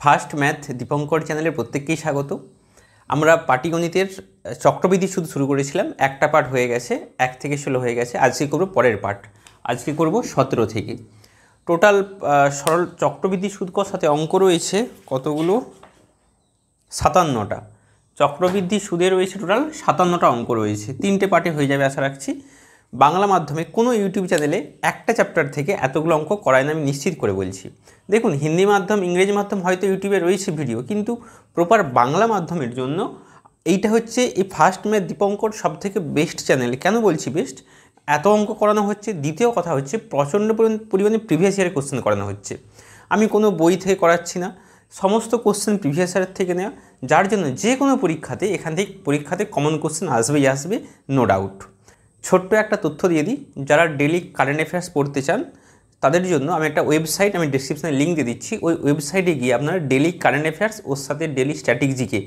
First math Dipankar চ্যানেলের প্রত্যেককেই স্বাগত। আমরা পাটিগণিতের চক্রবৃদ্ধি সুদ শুরু করেছিলাম, একটা পার্ট হয়ে গেছে, 1 থেকে 16 হয়ে গেছে। আজকে করব পরের পার্ট, আজকে করব 17 থেকে। টোটাল সরল চক্রবৃদ্ধি সুদ কর সাথে অঙ্ক রয়েছে কতগুলো? 57টা। চক্রবৃদ্ধি সুদে রয়েছে টোটাল 57টা অঙ্ক রয়েছে। 3টে পার্টে হয়ে যাবে আশা রাখছি। বাংলা মাধ্যমে কোনো ইউটিউব চ্যানেলে একটা চ্যাপ্টার থেকে এতগুলো অঙ্ক করায় না, আমি নিশ্চিত করে বলছি। দেখুন, হিন্দি মাধ্যম, ইংরেজি মাধ্যম হয়তো ইউটিউবে রয়েছে ভিডিও, কিন্তু প্রপার বাংলা মাধ্যমের জন্য এইটা হচ্ছে এই ফার্স্ট ম্যাথ দীপঙ্কর সবথেকে বেস্ট চ্যানেল। কেন বলছি বেস্ট? এত অঙ্ক করানো হচ্ছে। দ্বিতীয় কথা হচ্ছে প্রচণ্ড পরিমাণে প্রিভিয়াস ইয়ারের কোশ্চেন করানো হচ্ছে। আমি কোনো বই থেকে করাচ্ছি না, সমস্ত কোশ্চেন প্রিভিয়াস ইয়ারের থেকে নেওয়া, যার জন্য যে কোনো পরীক্ষাতে এখান থেকে পরীক্ষাতে কমন কোশ্চেন আসবেই আসবে, নো ডাউট। ছোট্ট একটা তথ্য দিয়ে দিই, যারা ডেলি কারেন্ট অ্যাফেয়ার্স পড়তে চান তাদের জন্য আমি একটা ওয়েবসাইট, আমি ডেসক্রিপশনে লিঙ্ক দিয়ে দিচ্ছি। ওই ওয়েবসাইটে গিয়ে আপনারা ডেলি কারেন্ট অ্যাফেয়ার্স ওর সাথে ডেলি স্ট্র্যাটেজিকে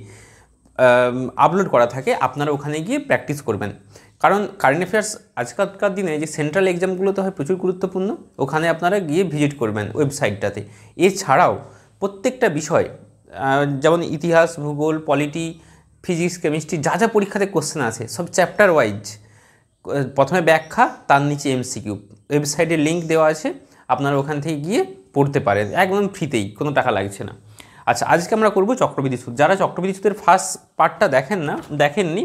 আপলোড করা থাকে, আপনারা ওখানে গিয়ে প্র্যাকটিস করবেন। কারণ কারেন্ট অ্যাফেয়ার্স আজকালকার দিনে যে সেন্ট্রাল এক্সামগুলোতে হয় প্রচুর গুরুত্বপূর্ণ, ওখানে আপনারা গিয়ে ভিজিট করবেন ওয়েবসাইটটাতে। এছাড়াও প্রত্যেকটা বিষয়, যেমন ইতিহাস, ভূগোল, পলিটি, ফিজিক্স, কেমিস্ট্রি, যা যা পরীক্ষাতে কোশ্চেন আছে সব চ্যাপ্টার ওয়াইজ, প্রথমে ব্যাখ্যা, তার নিচে এমসিকিউ। ওয়েবসাইটের লিঙ্ক দেওয়া আছে, আপনারা ওখান থেকে গিয়ে পড়তে পারেন একদম ফ্রিতেই, কোনো টাকা লাগছে না। আচ্ছা, আজকে আমরা করব চক্রবৃদ্ধি সুদ। যারা চক্রবৃদ্ধি সুদের ফার্স্ট পার্টটা দেখেননি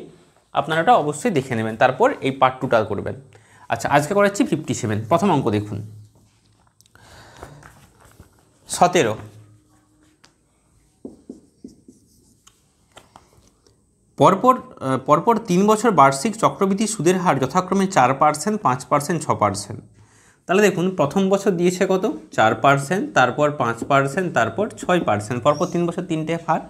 আপনারা এটা অবশ্যই দেখে নেবেন, তারপর এই পার্ট 2টা করবেন। আচ্ছা, আজকে করাচ্ছি 57। প্রথম অঙ্ক দেখুন, 17। পরপর 3 বছর বার্ষিক চক্রবৃদ্ধি সুদের হার যথাক্রমে 4%, 5%, 6%। তাহলে দেখুন, প্রথম বছর দিয়েছে কত? 4%, তারপর 5%, তারপর 6%। পরপর 3 বছর 3টে হার।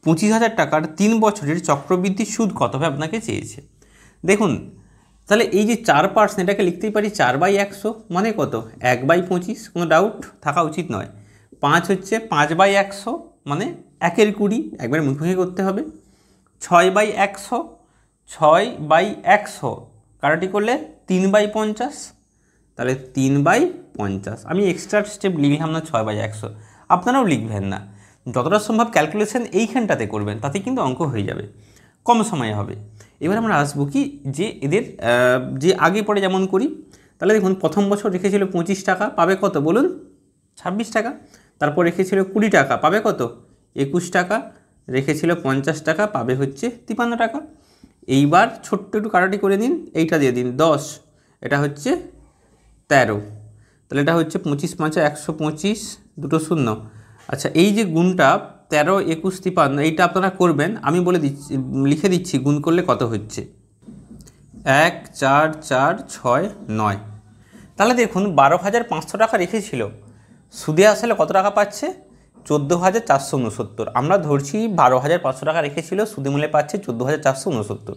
25,000 টাকার 3 বছরের চক্রবৃদ্ধি সুদ কত হবে আপনাকে চেয়েছে। দেখুন, তাহলে এই যে 4%, এটাকে লিখতেই পারি 4/100, মানে কত? 1/25, কোনো ডাউট থাকা উচিত নয়। 5 হচ্ছে 5/100, মানে 1/20, একবার মুখোমুখি করতে হবে। 6/100, 6/100 কাটাটি করলে 3/50, তাহলে 3/50। আমি এক্সট্রা স্টেপ লিখলাম না 6/100, আপনারাও লিখবেন না। যতটা সম্ভব ক্যালকুলেশন এইখানটাতে করবেন, তাতে কিন্তু অঙ্ক হয়ে যাবে, কম সময়ে হবে। এবার আমরা আসবো কি, যে এদের যে আগে পরে যেমন করি। তাহলে দেখুন, প্রথম বছর রেখেছিল 25 টাকা, পাবে কত বলুন? 26 টাকা। তারপর রেখেছিল 20 টাকা, পাবে কত? 21 টাকা। রেখেছিল 50 টাকা, পাবে হচ্ছে 53 টাকা। এইবার ছোট্ট একটু কাটাটি করে নিন, এইটা দিয়ে দিন 10, এটা হচ্ছে 13। তাহলে এটা হচ্ছে 25 5 125, দুটো শূন্য। আচ্ছা, এই যে গুণটা 13, 21, 53, এইটা আপনারা করবেন। আমি বলে দিচ্ছি, লিখে দিচ্ছি গুণ করলে কত হচ্ছে। 1 4 4 6 9। তাহলে দেখুন, 12,500 টাকা রেখেছিল, সুদে আসলে কত টাকা পাচ্ছে? 14,469। আমরা ধরছি 12,500 টাকা রেখেছিল, সুদে মূল্যে পাচ্ছে 14,469।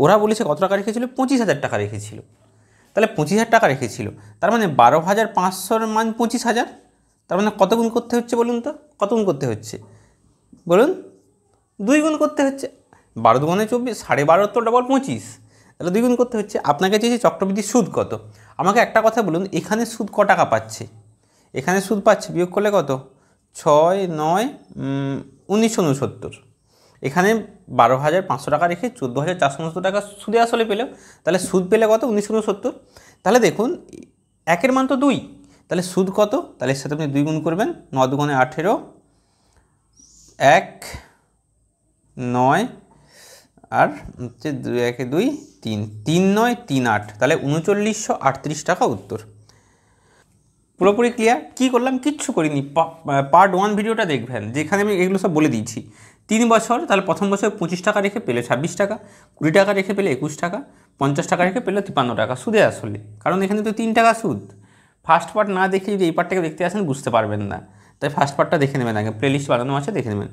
ওরা বলেছে কত টাকা রেখেছিল? 25,000 টাকা রেখেছিল। তাহলে 25,000 টাকা রেখেছিল, তার মানে 12,500 মান 25,000। তার মানে কত গুণ করতে হচ্ছে বলুন তো? কত গুণ করতে হচ্ছে বলুন? 2 গুণ করতে হচ্ছে। 12 দুগুণে 24, 12.5 তো ডবল 25, তাহলে 2 গুণ করতে হচ্ছে। আপনাকে চেয়েছি চক্রবৃদ্ধির সুদ কত। আমাকে একটা কথা বলুন, এখানে সুদ ক টাকা পাচ্ছে? এখানে সুদ পাচ্ছে, বিয়োগ করলে কত? 6 9 1969। এখানে 12,500 টাকা রেখে 14,469 টাকা সুদে আসলে পেল, তাহলে সুদ পেলে কত? 1969। তাহলে দেখুন, 1-এর মান তো 2, তাহলে সুদ কত? তাহলে এর সাথে আপনি 2 গুণ করবেন। 9 দুগুণে 18, 1 9, আর হচ্ছে 2 1 2 3, 3 9 3 8, তাহলে 3938 টাকা উত্তর। পুরোপুরি ক্লিয়ার? কী করলাম? কিচ্ছু করিনি। পার্ট 1 ভিডিওটা দেখবেন, যেখানে আমি এগুলো সব বলে দিয়েছি। 3 বছর, তাহলে প্রথম বছর 25 টাকা রেখে পেলে 26 টাকা, 20 টাকা রেখে পেলে 21 টাকা, 50 টাকা রেখে পেলে 53 টাকা সুদে আসলে। কারণ এখানে তো 3 টাকা সুদ। ফার্স্ট পার্ট না দেখে যদি এই পার্টটাকে দেখতে আসেন বুঝতে পারবেন না, তাই ফার্স্ট পার্টটা দেখে নেবেন আগে, প্লেলিস্ট বানানো আছে, দেখে নেবেন।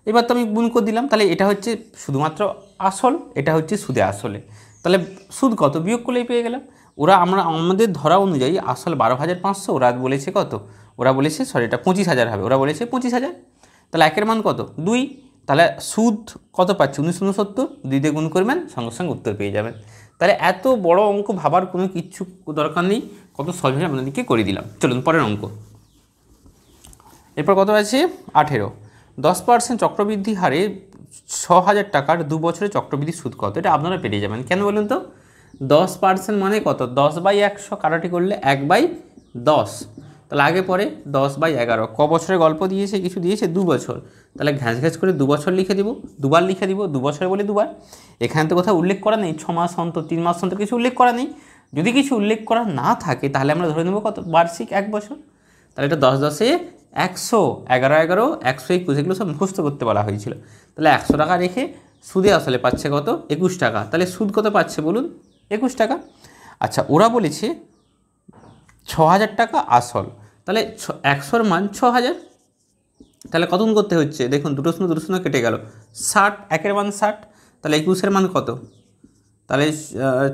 এবার তো আমি গুণ করে দিলাম, তাহলে এটা হচ্ছে শুধুমাত্র আসল, এটা হচ্ছে সুদে আসলে। তাহলে সুদ কত বিয়োগ করলেই পেয়ে গেলাম। আমাদের ধরা অনুযায়ী আসল 12,500, ওরা বলেছে কত? ওরা বলেছে এটা 25,000 হবে, ওরা বলেছে 25,000। তাহলে 1-এর মান কত? 2। তাহলে সুদ কত পাচ্ছি? 1969। 2 দিয়ে গুণ করবেন, সঙ্গে সঙ্গে উত্তর পেয়ে যাবেন। তাহলে এত বড় অঙ্ক ভাবার কোনো কিচ্ছু দরকার নেই, কত সহজে আপনাদেরকে করে দিলাম। চলুন পরের অঙ্ক। এরপর কত আছে 18, 10% চক্রবৃদ্ধি হারে 6,000 টাকার 2 বছরের চক্রবৃদ্ধি সুদ কত? এটা আপনারা পেরিয়ে যাবেন। কেন বলুন তো? 10% মানে কত? 10/100 কাটাটি করলে 1/10, তাহলে আগে পরে 10/11। ক বছরের গল্প দিয়েছে? কিছু দিয়েছে 2 বছর, তাহলে ঘ্যাঁচ ঘ্যাঁচ করে 2 বছর লিখে দিব, দুবার লিখে দিব, 2 বছর বলে দুবার। এখানে তো কোথাও উল্লেখ করা নেই 6 মাস অন্তর, 3 মাস অন্তর, কিছু উল্লেখ করা নেই। যদি কিছু উল্লেখ করা না থাকে তাহলে আমরা ধরে নেব কত? বার্ষিক 1 বছর। তাহলে এটা 10 10 100, 11 11, 121, এগুলো সব মুখস্থ করতে বলা হয়েছিল। তাহলে 100 টাকা রেখে সুদে আসলে পাচ্ছে কত? 21 টাকা। তাহলে সুদ কত পাচ্ছে বলুন? 21 টাকা। আচ্ছা, ওরা বলেছে 6,000 টাকা আসল, তাহলে 100-র মান 6,000। তাহলে কত গুণ করতে হচ্ছে? দেখুন, দুটো শূন্য কেটে গেল, 60, 1-এর মান 60, তাহলে 21-এর মান কত? তাহলে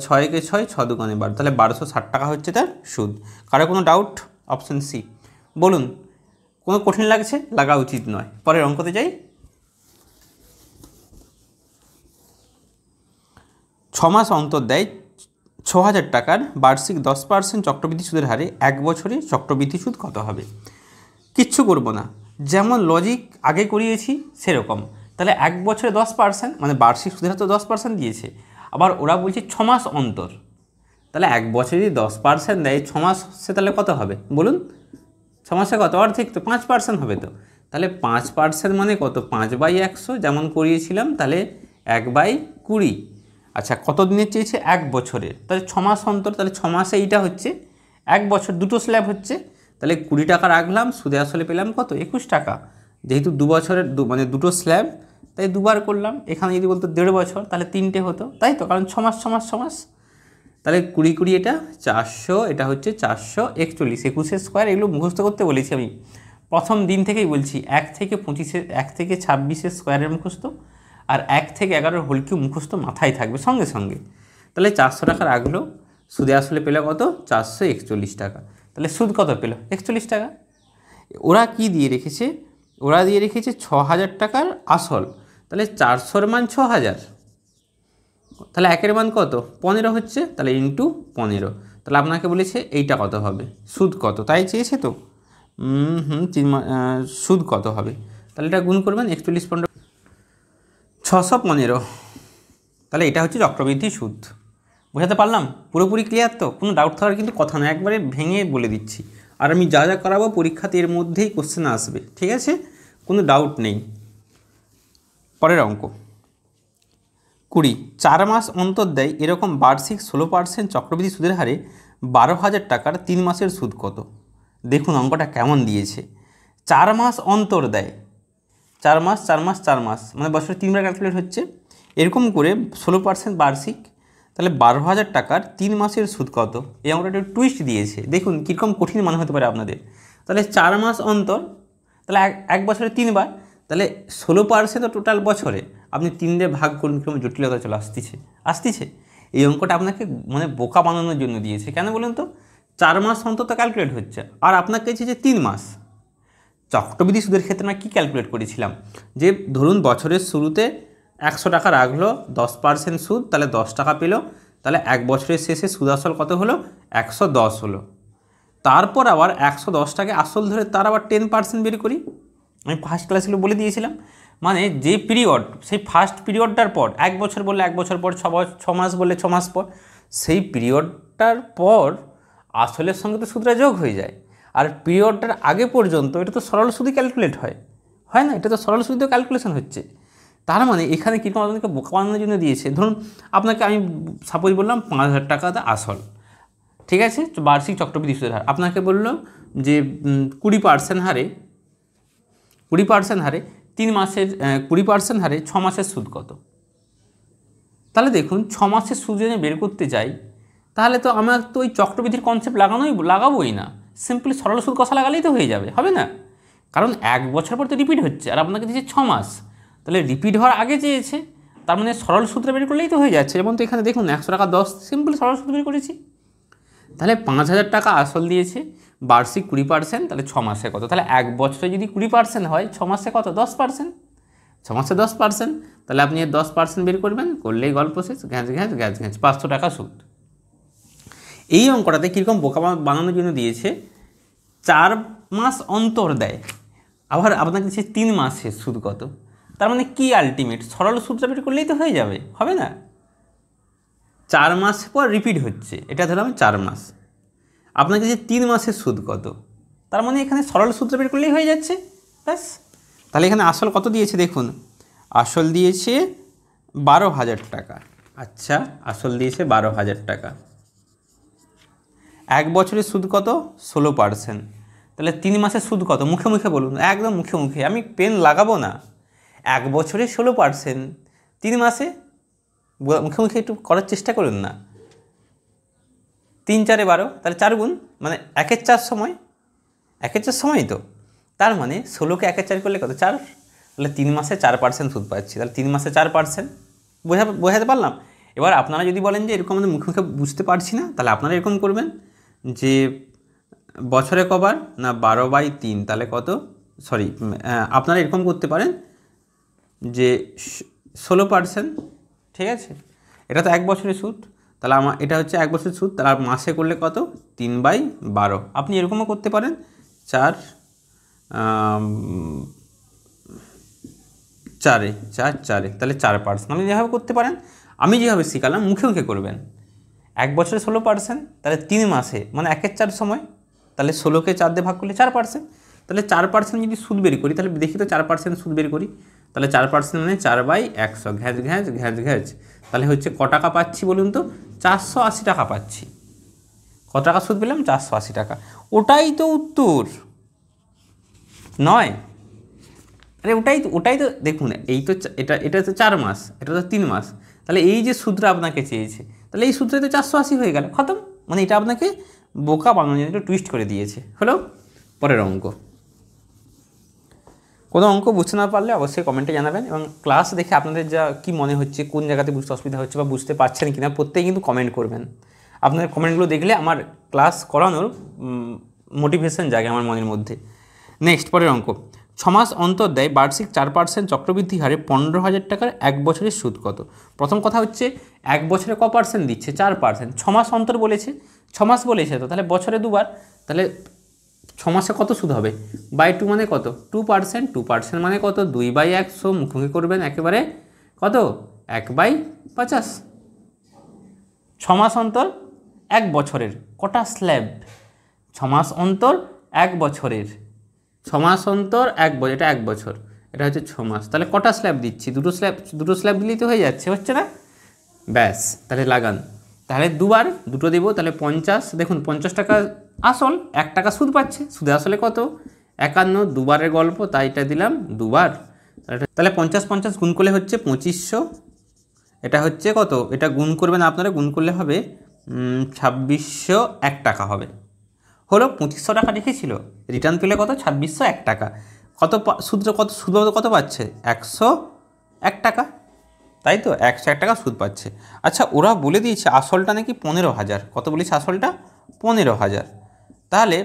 6 কে 6, 6 দুগুণে 12, তাহলে 1260 টাকা হচ্ছে তার সুদ। কারো কোনো ডাউট? Option C. বলুন, কোনো কঠিন লাগছে? লাগা উচিত নয়। পরের অঙ্কতে যাই। 6 মাস অন্তর দেয় 6,000 টাকার বার্ষিক 10% চক্রবৃদ্ধি সুদের হারে 1 বছরে চক্রবৃদ্ধি সুদ কত হবে? কিচ্ছু করব না, যেমন লজিক আগে করিয়েছি সেরকম। তাহলে 1 বছরে 10%, মানে বার্ষিক সুদের হার তো 10% দিয়েছে, আবার ওরা বলছে 6 মাস অন্তর। তাহলে 1 বছরে যদি 10% দেয়, 6 মাসে তাহলে কত হবে বলুন? 6 মাসে কত? অর্ধেক তো, 5% হবে তো। তাহলে 5% মানে কত? 5/100 যেমন করিয়েছিলাম, তাহলে 1/20। আচ্ছা, কত দিনের চেয়েছে? 1 বছরের, তাহলে 6 মাস অন্তর, তাহলে 6 মাসে এইটা হচ্ছে 1 বছর, দুটো স্ল্যাব হচ্ছে। তাহলে 20 টাকা রাখলাম, সুদে আসলে পেলাম কত? 21 টাকা। যেহেতু 2 বছরের মানে দুটো স্ল্যাব, তাই দুবার করলাম। এখানে যদি বলতো 1.5 বছর, তাহলে 3টে হতো, তাই তো, কারণ 6 মাস 6 মাস 6 মাস। তাহলে 20 20 এটা 400, এটা হচ্ছে 441, 21 স্কোয়ার। এগুলো মুখস্থ করতে বলেছি আমি প্রথম দিন থেকেই বলছি। 1 থেকে 25, 1 থেকে 26 স্কোয়ারের মুখস্থ, আর 1 থেকে 11 হোল কিউব মুখস্থ মাথায় থাকবে সঙ্গে সঙ্গে। তাহলে 400 টাকা রাখলো, সুদে আসলে পেলো কত? 441 টাকা। তাহলে সুদ কত পেলো? 41 টাকা। ওরা কি দিয়ে রেখেছে? ওরা দিয়ে রেখেছে 6,000 টাকার আসল, তাহলে 400-র মান 6,000, তাহলে 1-এর মান কত? 15 হচ্ছে, তাহলে ইন্টু 15। তাহলে আপনাকে বলেছে এইটা কত হবে, সুদ কত, তাই চেয়েছে তো। সুদ কত হবে? তাহলে এটা গুণ করবেন, 41 15 615। তাহলে এটা হচ্ছে চক্রবৃদ্ধি সুদ। বোঝাতে পারলাম? পুরোপুরি ক্লিয়ার তো? কোনো ডাউট থাকার কিন্তু কথা নয়, একবারে ভেঙে বলে দিচ্ছি। আর আমি যা যা করাবো পরীক্ষাতে এর মধ্যেই কোশ্চেন আসবে, ঠিক আছে? কোনো ডাউট নেই। পরের অঙ্ক 20, 4 মাস অন্তর দেয় এরকম বার্ষিক 16% চক্রবৃদ্ধি সুদের হারে 12,000 টাকার 3 মাসের সুদ কত? দেখুন অঙ্কটা কেমন দিয়েছে। 4 মাস অন্তর দেয়, 4 মাস 4 মাস 4 মাস, মানে বছরে 3বার ক্যালকুলেট হচ্ছে, এরকম করে 16% বার্ষিক, তাহলে 12,000 টাকার 3 মাসের সুদ কত? এই অঙ্কটা একটু টুইস্ট দিয়েছে, দেখুন কীরকম কঠিন মনে হতে পারে আপনাদের। তাহলে 4 মাস অন্তর, তাহলে এক বছরে 3বার, তাহলে 16% টোটাল বছরে, আপনি 3 দিয়ে ভাগ করুন, কীরকম জটিলতা চলে আসতেছে। এই অঙ্কটা আপনাকে মানে বোকা বানানোর জন্য দিয়েছে। কেন বলুন তো? 4 মাস অন্তর তো ক্যালকুলেট হচ্ছে, আর আপনাকে চেয়েছে 3 মাস। চক্রবৃদ্ধি সুদের ক্ষেত্রে আমরা কী ক্যালকুলেট করেছিলাম? যে ধরুন বছরের শুরুতে 100 টাকা রাখলো, 10% সুদ, তাহলে 10 টাকা পেলো, তাহলে 1 বছরের শেষে সুদ আসল কত হলো? 110 হলো। তারপর আবার 110 টাকা আসল ধরে তার আবার 10% বের করি। আমি ফার্স্ট ক্লাসগুলো বলে দিয়েছিলাম, মানে যে পিরিয়ড, সেই ফার্স্ট পিরিয়ডটার পর 1 বছর বললে 1 বছর পর, 6 মাস বললে 6 মাস পর, সেই পিরিয়ডটার পর আসলের সঙ্গে তো সুদটা যোগ হয়ে যায়। আর পিরিয়ডটার আগে পর্যন্ত এটা তো সরল সুদই ক্যালকুলেট হয় না? এটা তো সরল সুদও ক্যালকুলেশন হচ্ছে। তার মানে এখানে কীরকম আপনাকে বোকা বানানোর জন্য দিয়েছে। ধরুন আপনাকে আমি সাপোজ বললাম 5,000 টাকাতে আসল, ঠিক আছে, বার্ষিক চক্রবৃদ্ধি সুদের হার। আপনাকে বলল যে 20% হারে 3 মাসের 20% হারে 6 মাসের সুদ কত? তাহলে দেখুন 6 মাসের সুদ যদি বের করতে যাই, তাহলে তো আমার তো ওই চক্রবৃদ্ধির কনসেপ্ট লাগাবোই না, সিম্পলি সরল সুদ কষা লাগালেই তো হয়ে যাবে, হবে না? কারণ 1 বছর পর তো রিপিট হচ্ছে, আর আপনাকে দিয়েছে 6 মাস, তাহলে রিপিট হওয়ার আগে চেয়েছে, তার মানে সরল সূত্র বের করলেই তো হয়ে যাচ্ছে। যেমন তো এখানে দেখুন 100 টাকা 10, সিম্পল সরল সূত্র বের করেছি। তাহলে 5,000 টাকা আসল দিয়েছে, বার্ষিক 20%, তাহলে 6 মাসে কত? তাহলে 1 বছরে যদি 20% হয়, 6 মাসে কত? 10%। 6 মাসে 10%, তাহলে আপনি 10% বের করবেন, করলেই গল্প শেষ। ঘ্যাঁচ 500 টাকা সুদ। এই অঙ্কটাতে কীরকম বোকা বানানোর জন্য দিয়েছে, 4 মাস অন্তর দেয়, আবার আপনাকে দিচ্ছে 3 মাসের সুদ কত, তার মানে কি আলটিমেট সরল সূত্র বের করলেই তো হয়ে যাবে, হবে না? 4 মাস পর রিপিট হচ্ছে, এটা ধরলাম 4 মাস। আপনাকে যে 3 মাসের সুদ কত, তার মানে এখানে সরল সূত্র বের করলেই হয়ে যাচ্ছে, ব্যাস। তাহলে এখানে আসল কত দিয়েছে দেখুন, আসল দিয়েছে 12,000 টাকা। আচ্ছা, আসল দিয়েছে 12,000 টাকা। 1 বছরের সুদ কত? 16%। তাহলে 3 মাসের সুদ কত? মুখে মুখে বলুন, একদম মুখে মুখে, আমি পেন লাগাবো না। 1 বছরে 16%, 3 মাসে, মুখে মুখে একটু করার চেষ্টা করুন না। 3 4 12, তাহলে 4 গুণ, মানে 1-এর 4 সময়, 1-এর 4 সময় তো, তার মানে 16কে 1-এর 4 করলে কত? 4। তাহলে 3 মাসে 4% সুদ পাচ্ছি, তাহলে 3 মাসে 4%, বোঝাতে পারলাম? এবার আপনারা যদি বলেন যে এরকম আমাদের মুখে মুখে বুঝতে পারছি না, তাহলে আপনারা এরকম করবেন যে বছরে কবার না 12/3, তাহলে কত, সরি, আপনারা এরকম করতে পারেন যে 16%, ঠিক আছে? এটা তো 1 বছরের সুদ, তাহলে এটা হচ্ছে 1 বছরের সুদ, তাহলে মাসে করলে কত? 3/12। আপনি এরকমও করতে পারেন 4 4 4, তাহলে 4%, আপনি যেভাবে করতে পারেন। আমি যেভাবে শেখালাম মুখে মুখে করবেন। 1 বছরে 16%, তাহলে 3 মাসে, মানে 1-এর 4 সময়, তাহলে 16কে 4 দিয়ে ভাগ করলে 4%। তাহলে 4% যদি সুদ বের করি, তাহলে দেখি তো 4% সুদ বের করি, তাহলে 4% মানে 4/100, ঘ্যাচ ঘ্যাচ ঘ্যাচ ঘ্যাচ, তাহলে হচ্ছে ক টাকা পাচ্ছি বলুন তো? 480 টাকা পাচ্ছি। কত টাকা সুদ পেলাম? 480 টাকা। ওটাই তো উত্তর নয়? আরে ওটাই তো দেখুন, এই তো এটা তো 4 মাস, এটা তো 3 মাস, তাহলে এই যে সূত্র আপনাকে চেয়েছে, তাহলে এই সূত্রে তো 480 হয়ে গেল, খতম। মানে এটা আপনাকে বোকা বানানোর জন্য একটু টুইস্ট করে দিয়েছে। হলো পরের অঙ্ক। কোনো অঙ্ক বুঝতে না পারলে অবশ্যই কমেন্টে জানাবেন, এবং ক্লাস দেখে আপনাদের যা কি মনে হচ্ছে, কোন জায়গাতে বুঝতে অসুবিধা হচ্ছে বা বুঝতে পারছেন কিনা, প্রত্যেকে কিন্তু কমেন্ট করবেন। আপনাদের কমেন্টগুলো দেখলে আমার ক্লাস করানোর মোটিভেশন জাগে আমার মনের মধ্যে। নেক্সট, পরের অঙ্ক। 6 মাস অন্তর দেয় বার্ষিক 4% চক্রবৃদ্ধি হারে 15,000 টাকার 1 বছরের সুদ কত? প্রথম কথা হচ্ছে 1 বছরে ক পার্সেন্ট দিচ্ছে? 4%। 6 মাস অন্তর বলেছে, 6 মাস বলেছে তো, তাহলে বছরে 2 বার, তাহলে 6 মাসে কত সুদ হবে? বাই 2 মানে কত? 2%। 2% মানে কত? 2/100, মুখোমুখি করবেন একেবারে, কত? 1/50। 6 মাস অন্তর 1 বছরের কটা স্ল্যাব? 6 মাস অন্তর 1 বছরের, 6 মাস অন্তর 1 বছর, এটা 1 বছর, এটা হচ্ছে 6 মাস, তাহলে কটা স্ল্যাব দিচ্ছি? দুটো স্ল্যাব দিলেই তো হয়ে যাচ্ছে, হচ্ছে না? ব্যাস, তাহলে লাগান। তাহলে দুবার দুটো দেবো, তাহলে 50। দেখুন 50 টাকা আসল, 1 টাকা সুদ পাচ্ছে, সুদে আসলে কত? 51। দুবারের গল্প, তাই এটা দিলাম দুবার। তাহলে 50 গুণ করলে হচ্ছে 2500, এটা হচ্ছে কত? এটা গুণ করবেন আপনারা, গুণ করলে হবে 2601 টাকা হবে। হলো 2500 টাকা রেখেছিল, রিটার্ন পেলে কত? 2601 টাকা। সুদ কত পাচ্ছে? 101 টাকা, তাই তো? 101 টাকা সুদ পাচ্ছে। আচ্ছা, ওরা বলে দিয়েছে আসলটা নাকি 15,000। কত বলেছে আসলটা? 15,000। তাহলে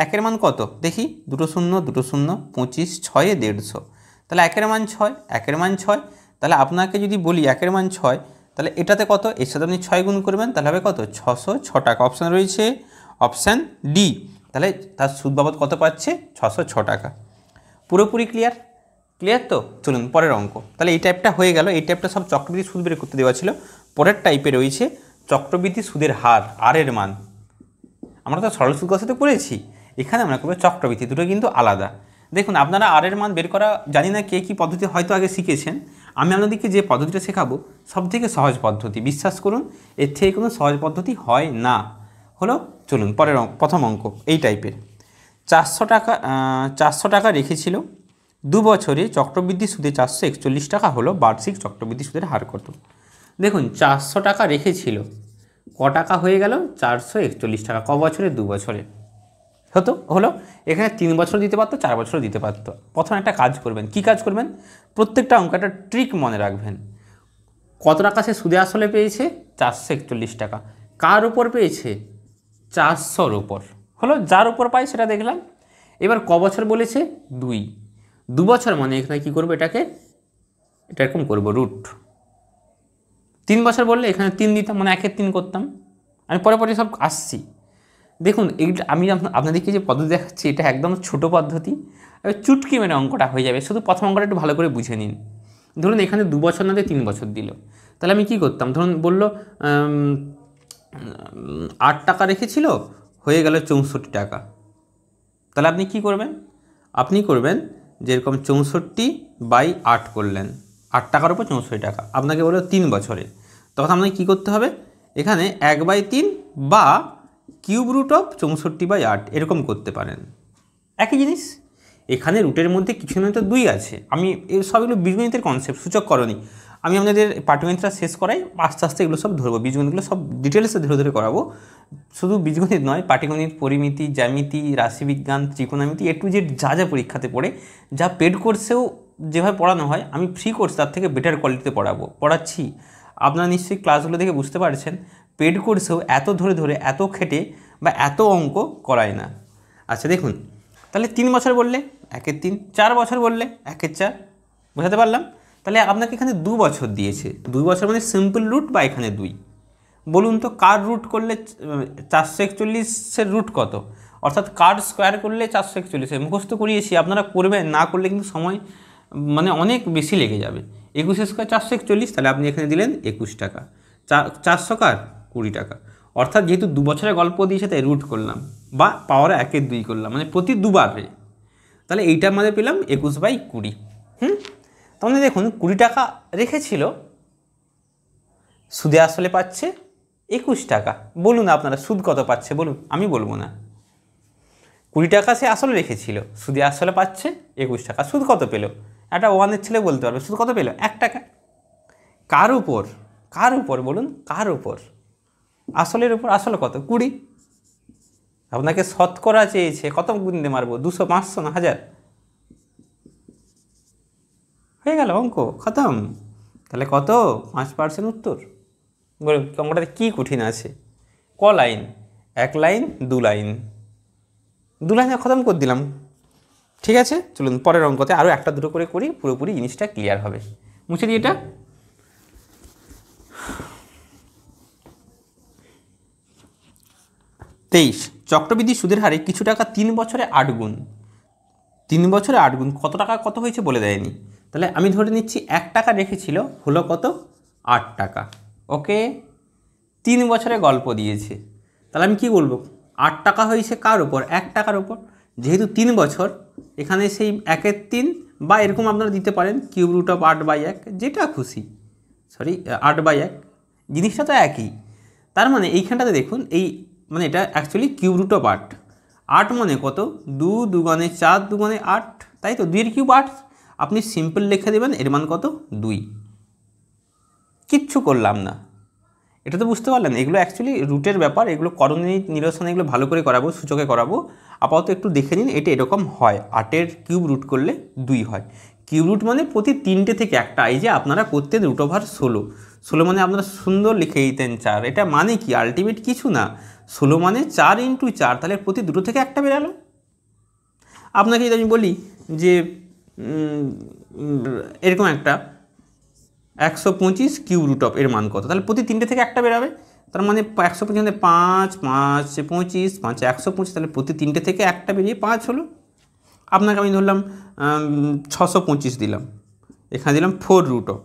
1-এর মান কত দেখি? 2 শূন্য 2 শূন্য, 25, 6 150, তাহলে 1-এর মান 6, 1-এর মান 6। তাহলে আপনাকে যদি বলি 1-এর মান 6, তাহলে এটাতে কত? এর সাথে আপনি 6 গুণ করবেন, তাহলে হবে কত? 606 টাকা। অপশান রয়েছে অপশান ডি। তাহলে তার সুদ বাবদ কত পাচ্ছে? 606 টাকা। পুরোপুরি ক্লিয়ার? ক্লিয়ার তো? চলুন পরের অঙ্ক। তাহলে এই টাইপটা হয়ে গেল, এই টাইপটা সব চক্রবৃদ্ধি সুদ বের করতে দেওয়া ছিল। পরের টাইপে রয়েছে চক্রবৃদ্ধি সুদের হার, আর এর মান। আমরা তো সরল সুদ সাথে করেছি, এখানে আমরা করবো চক্রবৃদ্ধি, দুটো কিন্তু আলাদা। দেখুন, আপনারা আর এর মান বের করা জানি না কে কী পদ্ধতি হয়তো আগে শিখেছেন, আমি আপনাদেরকে যে পদ্ধতিটা শেখাবো সবথেকে সহজ পদ্ধতি, বিশ্বাস করুন এর থেকে কোনো সহজ পদ্ধতি হয় না। হলো, চলুন পরের প্রথম অঙ্ক এই টাইপের। 400 টাকা রেখেছিল, 2 বছরে চক্রবৃদ্ধি সুদে 441 টাকা হলো, বার্ষিক চক্রবৃদ্ধি সুদের হার কত? দেখুন 400 টাকা রেখেছিল, ক টাকা হয়ে গেল? 441 টাকা। ক বছরে? 2 বছরে হলো। এখানে 3 বছর দিতে পারতো, 4 বছর দিতে পারতো। প্রথমে একটা কাজ করবেন, কি কাজ করবেন? প্রত্যেকটা অঙ্ক একটা ট্রিক মনে রাখবেন। কত টাকা সে সুদে আসলে পেয়েছে? 441 টাকা। কার উপর পেয়েছে? 400-র উপর। হলো, যার উপর পাই সেটা দেখলাম। এবার ক বছর বলেছে? 2 বছর, মানে এখানে কী করবো? এটা এরকম করবো, রুট। 3 বছর বললে এখানে 3 দিতাম, মানে 1-এর 3 করতাম। আমি পরে সব আসছি। দেখুন, এইটা আমি আপনাদেরকে যে পদ্ধতি দেখাচ্ছি এটা একদম ছোট পদ্ধতি, এবার চুটকি মেরে অঙ্কটা হয়ে যাবে, শুধু প্রথম অঙ্কটা একটু ভালো করে বুঝে নিন। ধরুন এখানে 2 বছর না দিয়ে 3 বছর দিল, তাহলে আমি কি করতাম, ধরুন বললো 8 টাকা রেখেছিল, হয়ে গেল 64 টাকা। তাহলে আপনি কি করবেন, আপনি করবেন যেরকম 64/8 করলেন, 8 টাকার উপর 64 টাকা, আপনাকে বললো 3 বছরে, তখন আপনাকে কী করতে হবে, এখানে 1/3 বা কিউব রুট অফ 64/8 এরকম করতে পারেন। একই জিনিস, এখানে রুটের মধ্যে কিছু না তো 2 আছে। আমি এই সবগুলো বীজগণিতের কনসেপ্ট, সূচককরণী আমি আপনাদের পাটিগণিতটা শেষ করাই, আস্তে আস্তে এগুলো সব ধরবো, বীজগণিতগুলো সব ডিটেলসে ধরে ধরে করাবো। শুধু বীজগণিত নয়, পাটিগণিত, পরিমিতি, জ্যামিতি, রাশিবিজ্ঞান, ত্রিকোণমিতি, A to Z যা যা পরীক্ষাতে পড়ে, যা পেড কোর্সেও যেভাবে পড়ানো হয়, আমি ফ্রি কোর্স তার থেকে বেটার কোয়ালিটিতে পড়াচ্ছি। আপনারা নিশ্চয়ই ক্লাসগুলো দেখে বুঝতে পারছেন, পেড কোর্সেও এত ধরে ধরে এত খেটে বা এত অঙ্ক করায় না। আচ্ছা দেখুন, তাহলে 3 বছর বললে 1/3, 4 বছর বললে 1/4, বোঝাতে পারলাম? তাহলে আপনাকে এখানে 2 বছর দিয়েছে, 2 বছর মানে সিম্পল রুট বা এখানে 2। বলুন তো কার রুট করলে 441-এর রুট কত, অর্থাৎ কার স্কোয়ার করলে 441, মুখস্থ করিয়েছি, আপনারা করবেন, না করলে কিন্তু সময় মানে অনেক বেশি লেগে যাবে। 21 স্কোয়ার 441, তাহলে আপনি এখানে দিলেন 21 টাকা, 400 কার 20 টাকা, অর্থাৎ যেহেতু 2 বছরের গল্প দিয়েছে তাই রুট করলাম, বা পাওয়ারে 1/2 করলাম, মানে প্রতি 2 বারে, তাহলে এইটার মধ্যে পেলাম 21/20। তাহলে দেখুন 20 টাকা রেখেছিল, সুদে আসলে পাচ্ছে 21 টাকা। বলুন আপনারা সুদ কত পাচ্ছে বলুন, আমি বলবো না। 20 টাকা সে আসলে রেখেছিল, সুদে আসলে পাচ্ছে 21 টাকা। সুদ কত পেল, একটা 1-এর ছেলে বলতে পারবে সুদ কত পেল, 1 টাকা। কার উপর, কার উপর বলুন, কার উপর, আসলের উপর। আসলে কত, 20। আপনাকে শতকরা চেয়েছে, কত গুণতে মারবো, 200, 500 না 1000, হয়ে গেল অঙ্ক খতম। তাহলে কত, 5% উত্তর। বলুন অঙ্কটাতে কী কঠিন আছে, ক লাইন, 1 লাইন 2 লাইন, 2 লাইনে খতম করে দিলাম। ঠিক আছে, চলুন পরের অঙ্কতে আরও 1টা 2টো করে করি, পুরোপুরি জিনিসটা ক্লিয়ার হবে। মুছে দিই এটা। 23, চক্রবৃদ্ধি সুদের হারে কিছু টাকা 3 বছরে 8 গুণ। 3 বছরে 8 গুণ, কত টাকা কত হয়েছে বলে দেয়নি, তাহলে আমি ধরে নিচ্ছি 1 টাকা রেখেছিল, হলো কত, 8 টাকা। ওকে, 3 বছরে গল্প দিয়েছে, তাহলে আমি কি বলবো, 8 টাকা হয়েছে কার ওপর, 1 টাকার ওপর। যেহেতু 3 বছর, এখানে সেই 1/3 বা এরকম আপনারা দিতে পারেন কিউব রুট অফ 8/1, যেটা খুশি, 8/1, জিনিসটা তো একই। তার মানে এইখানটাতে দেখুন, এই মানে এটা অ্যাকচুয়ালি কিউব রুট অফ 8, 8 মানে কত, 2 2 4 2 8, তাই তো, 2 এর কিউব 8। আপনি সিম্পল লিখে দেবেন এর মান কত, 2। কিচ্ছু করলাম না, এটা তো বুঝতে পারলেন। এগুলো অ্যাকচুয়ালি রুটের ব্যাপার, এগুলো করণী নিরসন এগুলো ভালো করে করাবো, সূচকে করাবো। আপাতত একটু দেখে নিন, এটা এরকম হয়, 8-এর কিউব রুট করলে 2 হয়। কিউব রুট মানে প্রতি 3টে থেকে একটা, এই যে আপনারা করতেন রুট ওভার 16 মানে আপনারা সুন্দর লিখে দিতেন 4, এটা মানে কি আলটিমেট কিছু না, 16 মানে 4 × 4, তাহলে প্রতি 2টো থেকে একটা বেরালো। আপনাকে যদি আমি বলি যে এরকম একটা 125 কিউব রুট অফ এর মান কত, তাহলে প্রতি 3টে থেকে একটা বেরাবে, তার মানে 125 মানে 5 5 25 5 125, তাহলে প্রতি 3টে থেকে একটা বেরিয়ে 5 হলো। আপনাকে আমি ধরলাম 625 দিলাম, এখানে দিলাম 4 root of,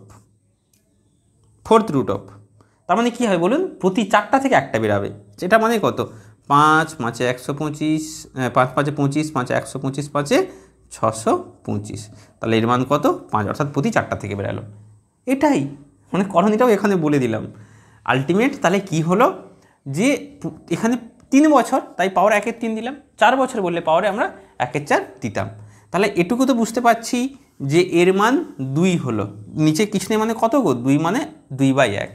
4th root of, তার মানে কী হয় বলুন, প্রতি 4টা থেকে একটা বেরাবে, সেটা মানে কত, 5 5 125, 5 5 25, 5 125, 5 625, তাহলে এর মান কত, 5, অর্থাৎ প্রতি 4টা থেকে বেরালো। এটাই মানে করণীটাও এখানে বলে দিলাম আলটিমেট। তাহলে কি হলো যে এখানে 3 বছর, তাই পাওয়ার 1/3 দিলাম, 4 বছর বললে পাওয়ারে আমরা 1/4 দিতাম। তাহলে এটুকু তো বুঝতে পারছি যে এর মান 2 হলো, নিচে কিছু নেই, মানে কত গো, 2 মানে 2/1।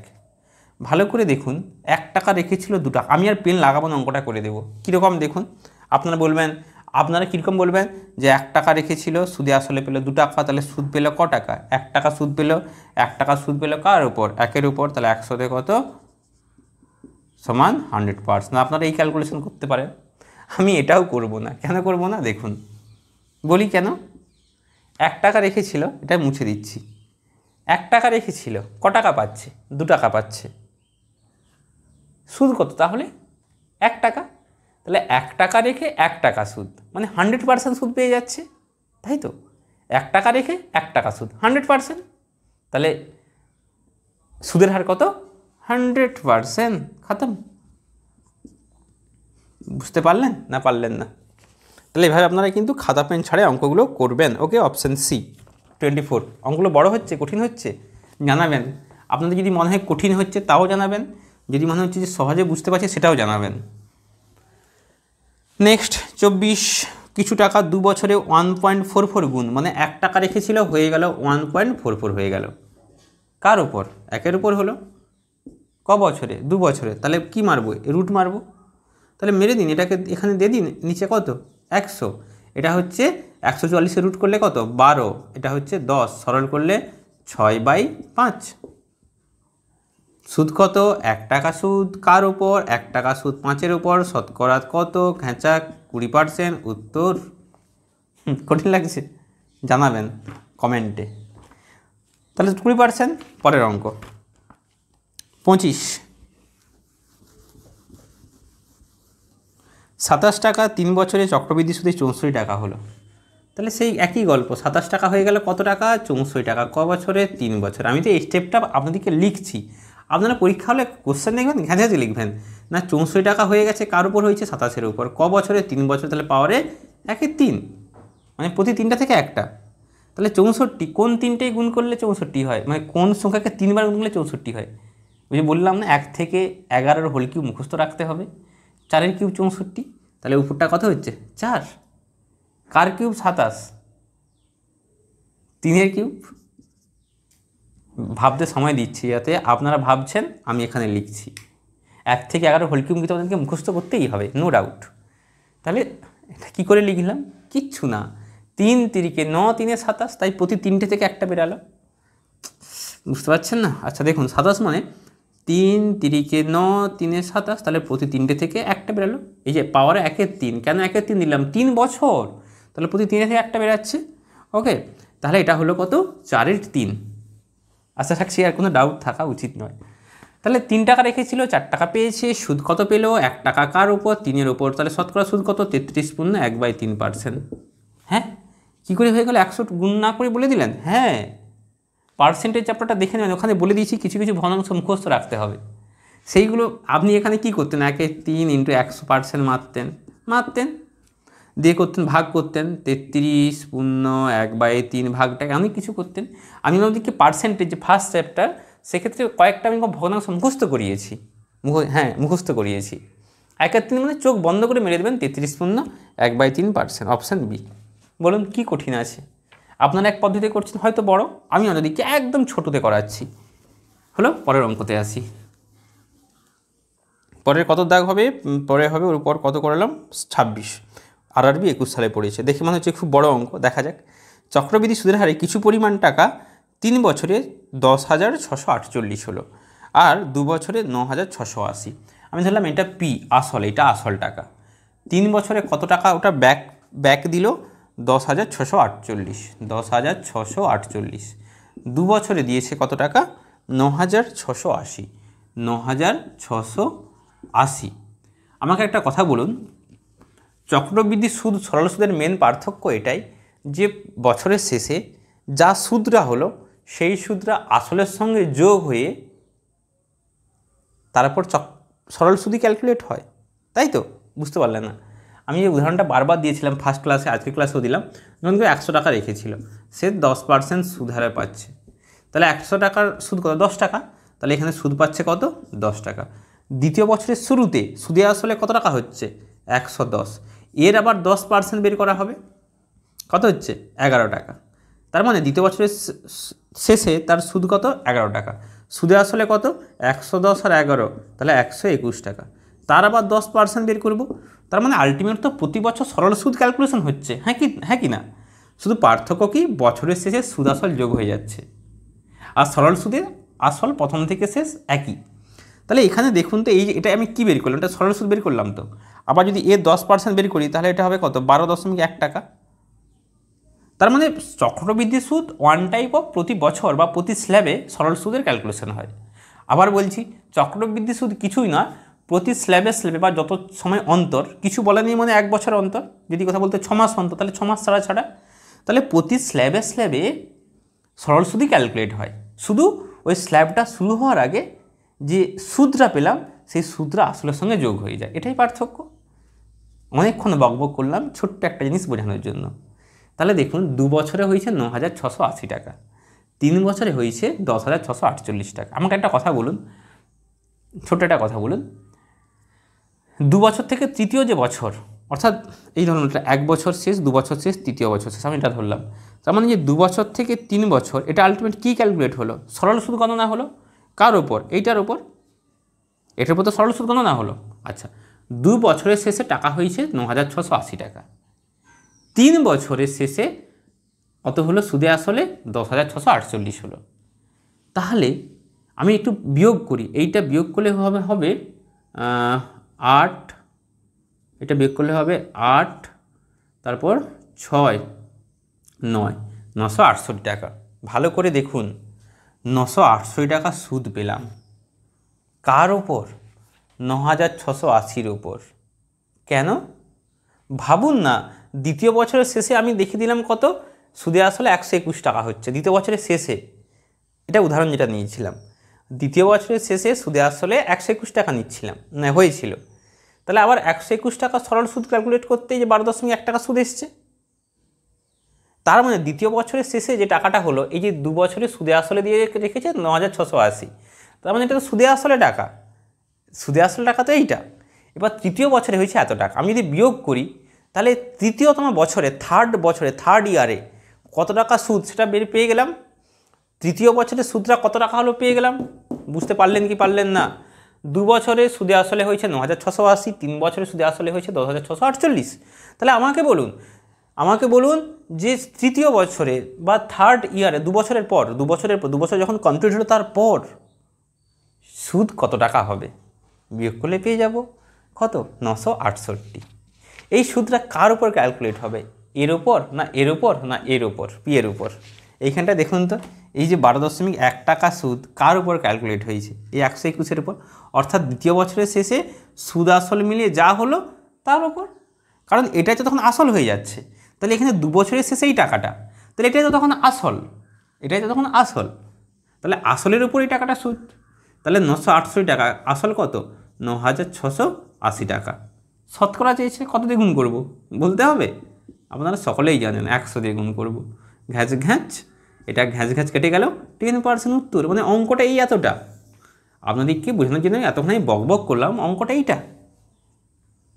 ভালো করে দেখুন, 1 টাকা রেখেছিল 2 টাকা, আমি আর পেন লাগাবো না, অঙ্কটা করে দেবো। কীরকম দেখুন, আপনারা কীরকম বলবেন যে 1 টাকা রেখেছিল, সুদে আসলে পেলো 2 টাকা, তাহলে সুদ পেলো ক টাকা, 1 টাকা সুদ পেলো, 1 টাকা সুদ পেলো কার উপর, 1-এর উপর, তাহলে 100-তে কত সমান 100%। আপনারা এই ক্যালকুলেশন করতে পারেন, আমি এটাও করব না। কেন করব না দেখুন, বলি কেন। 1 টাকা রেখেছিল, এটা মুছে দিচ্ছি, 1 টাকা রেখেছিল, ক টাকা পাচ্ছে, 2 টাকা পাচ্ছে, সুদ কত তাহলে, 1 টাকা। তাহলে 1 টাকা রেখে 1 টাকা সুদ, মানে 100% সুদ পেয়ে যাচ্ছে। তাই তো 1 টাকা রেখে 1 টাকা সুদ 100%, তাহলে সুদের হার কত 100%, খতম। বুঝতে পারলেন না পারলেন না? তাহলে এভাবে আপনারা কিন্তু খাতা পেন ছাড়াই অঙ্কগুলো করবেন। ওকে, অপশান সি 24। অঙ্কগুলো বড় হচ্ছে, কঠিন হচ্ছে, জানাবেন। আপনাদের যদি মনে হয় কঠিন হচ্ছে তাও জানাবেন, যদি মনে হচ্ছে যে সহজে বুঝতে পারছি সেটাও জানাবেন। নেক্সট 24, কিছু টাকা 2 বছরে 1.44 গুণ, মানে 1 টাকা রেখেছিল হয়ে গেল 1.44 হয়ে গেল। কার উপর? 1-এর উপর হলো। ক বছরে? 2 বছরে। তাহলে কি মারবো? রুট মারবো। তাহলে মেরে দিন, এটাকে এখানে দিয়ে দিন, নিচে কত 100, এটা হচ্ছে 144-এর রুট করলে কত 12, এটা হচ্ছে 10, সরল করলে 6/5। সুদ কত? 1 টাকা সুদ। কার উপর? 1 টাকা সুদ 5-এর উপর। শতকরা কত? ঘেঁচা 20%। উত্তর কঠিন লাগছে? জানাবেন কমেন্টে। তাহলে 20%। পরের অঙ্ক 25, 27 টাকা 3 বছরে চক্রবৃদ্ধি সুদে 64 টাকা হলো। তাহলে সেই একই গল্প, 27 টাকা হয়ে গেল কত টাকা? 64 টাকা। ক বছরে? 3 বছর। আমি তো এই স্টেপটা আপনাদেরকে লিখছি, আপনারা পরীক্ষা হলে কোশ্চেন লিখবেন ঘেঁচে লিখবেন না। 64 টাকা হয়ে গেছে, কার উপর হয়েছে? 27-এর উপর। ক বছরে? 3 বছর। তাহলে পাওয়ারে 1/3, মানে প্রতি 3টা থেকে একটা। তাহলে 64 কোন 3টেই গুণ করলে 64 হয়, মানে কোন সংখ্যাকে 3বার গুণ করলে 64 হয়? ওই যে বললাম না, 1 থেকে 11-এর হোল কিউব মুখস্থ রাখতে হবে। 4-এর কিউব 64, তাহলে উপরটা কত হচ্ছে 4। কার কিউব? 27। 3-এর কিউব। ভাবতে সময় দিচ্ছি যাতে আপনারা ভাবছেন, আমি এখানে লিখছি। 1 থেকে 11 হোল কিউব কিন্তু আমাদেরকে মুখস্থ করতেই হবে, নো ডাউট। তাহলে এটা কী করে লিখলাম? কিচ্ছু না, 3 তিরিকে 9, 3-এ 27, তাই প্রতি 3টে থেকে একটা বেরালো। বুঝতে পারছেন না? আচ্ছা দেখুন, 27 মানে 3 তিরিকে 9, 3-এ 27, তাহলে প্রতি 3টে থেকে একটা বেরালো। এই যে পাওয়ারে 1/3, কেন 1/3 দিলাম? 3 বছর, তাহলে প্রতি 3 থেকে একটা বেরাচ্ছে। ওকে, তাহলে এটা হলো কত? 4/3। আশা রাখছি আর কোনো ডাউট থাকা উচিত নয়। তাহলে 3 টাকা রেখেছিল, 4 টাকা পেয়েছে। সুদ কত পেল? 1 টাকা। কার উপর? 3-এর উপর। তাহলে শতকরা সুদ কত? 33.1/3%। হ্যাঁ, কী করে হয়ে গেল? 100 গুণ না করে বলে দিলেন? হ্যাঁ, পার্সেন্টেজ চ্যাপ্টারটা দেখে নেবেন, ওখানে বলে দিয়েছি কিছু কিছু ভগ্নাংশ মুখস্থ রাখতে হবে। সেইগুলো আপনি এখানে কি করতেন? 1/3 × 100% মারতেন, দিয়ে করতেন, ভাগ করতেন, 33.1/3 ভাগটাকে অনেক কিছু করতেন। আমি ওদিকে পার্সেন্টেজ ফার্স্ট চ্যাপ্টার, সেক্ষেত্রে কয়েকটা আমি ভগ্নাংশ মুখস্থ করিয়েছি। মুখস্থ করিয়েছি। 1/3 মানে চোখ বন্ধ করে মেরে দেবেন 33.1/3%, অপশান বি। বলুন কি কঠিন আছে? আপনারা এক পদ্ধতিতে করছেন হয়তো বড়, আমি অন্যদিকে একদম ছোটোতে করাচ্ছি। হলো, পরের অঙ্কতে আসি। পরের কত দাগ হবে? পরে হবে ওর উপর কত করালাম? 26। আরআরবি 21 সালে পড়েছে, দেখে মনে হচ্ছে খুব বড় অঙ্ক। দেখা যাক। চক্রবৃদ্ধি সুদের হারে কিছু পরিমাণ টাকা 3 বছরে 10,648 হলো, আর 2 বছরে 9,680। আমি ধরলাম এটা পি, আসল, এটা আসল টাকা। 3 বছরে কত টাকা ওটা ব্যাক দিল? 10,648, 10,648। 2 বছরে দিয়েছে কত টাকা? 9,680, 9,680। আমাকে একটা কথা বলুন, চক্রবৃদ্ধি সুদ সরল সুদের মেন পার্থক্য এটাই যে বছরের শেষে যা সুদরা হলো সেই সুদরা আসলের সঙ্গে যোগ হয়ে তারপর সরল সুদই ক্যালকুলেট হয়, তাই তো? বুঝতে পারলেন না? আমি যে উদাহরণটা বারবার দিয়েছিলাম ফার্স্ট ক্লাসে, আজকের ক্লাসেও দিলাম। যখন কেউ 100 টাকা রেখেছিল, সে 10% সুদ হারে পাচ্ছে। তাহলে 100 টাকার সুদ কত? 10 টাকা। তাহলে এখানে সুদ পাচ্ছে কত? 10 টাকা। দ্বিতীয় বছরের শুরুতে সুদে আসলে কত টাকা হচ্ছে? 110। এর আবার 10% বের করা হবে, কত হচ্ছে? 11 টাকা। তার মানে দ্বিতীয় বছরের শেষে তার সুদ কত? 11 টাকা। সুদে আসলে কত? 110 আর 11, তাহলে 121 টাকা। তার আবার 10% বের করব। তার মানে আলটিমেট তো প্রতি বছর সরল সুদ ক্যালকুলেশন হচ্ছে, হ্যাঁ কি না? শুধু পার্থক্য কি? বছরের শেষে সুদ আসল যোগ হয়ে যাচ্ছে, আর সরল সুদের আসল প্রথম থেকে শেষ একই। তাহলে এখানে দেখুন তো, এই যে এটা আমি কি বের করলাম? এটা সরল সুদ বের করলাম তো। আবার যদি এর 10% বের করি তাহলে এটা হবে কত? 12.1 টাকা। তার মানে চক্রবৃদ্ধি সুদ ওয়ান টাইপ অফ প্রতি বছর বা প্রতি স্ল্যাবে সরল সুদের ক্যালকুলেশন হয়। আবার বলছি, চক্রবৃদ্ধি সুদ কিছুই না, প্রতি স্ল্যাবে বা যত সময় অন্তর, কিছু বলা নেই মানে 1 বছর অন্তর, যদি কথা বলতে 6 মাস অন্তর, তাহলে 6 মাস ছাড়া তাহলে প্রতি স্ল্যাবে স্ল্যাবে সরল সুদই ক্যালকুলেট হয়, শুধু ওই স্ল্যাবটা শুরু হওয়ার আগে যে সুদটা পেলাম সেই সুদটা আসলের সঙ্গে যোগ হয়ে যায়, এটাই পার্থক্য। অনেকক্ষণ বকবক করলাম ছোট্ট একটা জিনিস বোঝানোর জন্য। তাহলে দেখুন 2 বছরে হয়েছে 9,680 টাকা, 3 বছরে হয়েছে 10,648 টাকা। আমাকে একটা কথা বলুন, ছোট্ট একটা কথা বলুন, 2 বছর থেকে তৃতীয় যে বছর, অর্থাৎ এই ধরুন এটা 1 বছর শেষ, 2 বছর শেষ, তৃতীয় বছর শেষ, আমি এটা ধরলাম। তার মানে যে 2 বছর থেকে 3 বছর, এটা আলটিমেট কী ক্যালকুলেট হলো? সরল সুদ গণনা হলো। কার ওপর? এইটার ওপর, এটার উপর তো সরল সুদ গণনা হলো। আচ্ছা, 2 বছরের শেষে টাকা হয়েছে 9,680 টাকা, 3 বছরের শেষে কত হলো? সুদে আসলে 10,648 হলো। তাহলে আমি একটু বিয়োগ করি, এইটা বিয়োগ করলে হবে 8, এটা বিয়োগ করলে হবে 8, তারপর 6, 9, 968 টাকা। ভালো করে দেখুন, 968 টাকা সুদ পেলাম। কার ওপর? 9,680-র ওপর। কেন? ভাবুন না, দ্বিতীয় বছরের শেষে আমি দেখিয়ে দিলাম কত সুদে আসলে 121 টাকা হচ্ছে দ্বিতীয় বছরের শেষে। এটা উদাহরণ যেটা নিয়েছিলাম, দ্বিতীয় বছরের শেষে সুদে আসলে 121 টাকা নিচ্ছিলাম না হয়েছিল। তাহলে আবার 121 টাকা সরল সুদ ক্যালকুলেট করতে যে 12.1 টাকা সুদ এসছে। তার মানে দ্বিতীয় বছরের শেষে যে টাকাটা হলো, এই যে 2 বছরে সুদে আসলে দিয়ে রেখেছে 9,680, তার মানে এটা তো সুদে আসলে টাকা, সুদে আসলে টাকা তো এইটা। এবার তৃতীয় বছরে হয়েছে এত টাকা। আমি যদি বিয়োগ করি তাহলে তৃতীয়তম বছরে, থার্ড ইয়ারে কত টাকা সুদ সেটা পেয়ে গেলাম। তৃতীয় বছরে সুদটা কত টাকা হলো পেয়ে গেলাম। বুঝতে পারলেন কি পারলেন না? 2 বছরে সুদে আসলে হয়েছে 9,680, 3 বছরে সুদে আসলে হয়েছে 10,648। তাহলে আমাকে বলুন যে তৃতীয় বছরে বা থার্ড ইয়ারে 2 বছরের পর 2 বছর যখন কমপ্লিট হলো তারপর সুদ কত টাকা হবে? বিয়োগ করলে পেয়ে যাব কত? 968। এই সুদটা কার উপর ক্যালকুলেট হবে? এর ওপর না এর ওপর না এর ওপর? পি এর উপর। এইখানটা দেখুন তো, এই যে 12.1 টাকা সুদ কার উপর ক্যালকুলেট হয়েছে? এই 121-এর উপর। অর্থাৎ দ্বিতীয় বছরের শেষে সুদ আসল মিলিয়ে যা হলো তার ওপর। কারণ এটাই তো তখন আসল হয়ে যাচ্ছে। তাহলে এখানে 2 বছরের শেষে এই টাকাটা, তাহলে এটাই তো তখন আসল, তাহলে আসলের উপর এই টাকাটা সুদ। তাহলে 968 টাকা, আসল কত? 9,680 টাকা। শতকরা চেয়েছে, কত দিয়ে গুণ করবো বলতে হবে? আপনারা সকলেই জানেন 100 দিয়ে গুণ করবো। ঘ্যাঁচ, এটা ঘ্যাঁচ কেটে গেল, 10% উত্তর। মানে অঙ্কটা এই এতটা। আপনাদেরকে বোঝানোর জন্য এতক্ষণ আমি বক করলাম, অঙ্কটা এইটা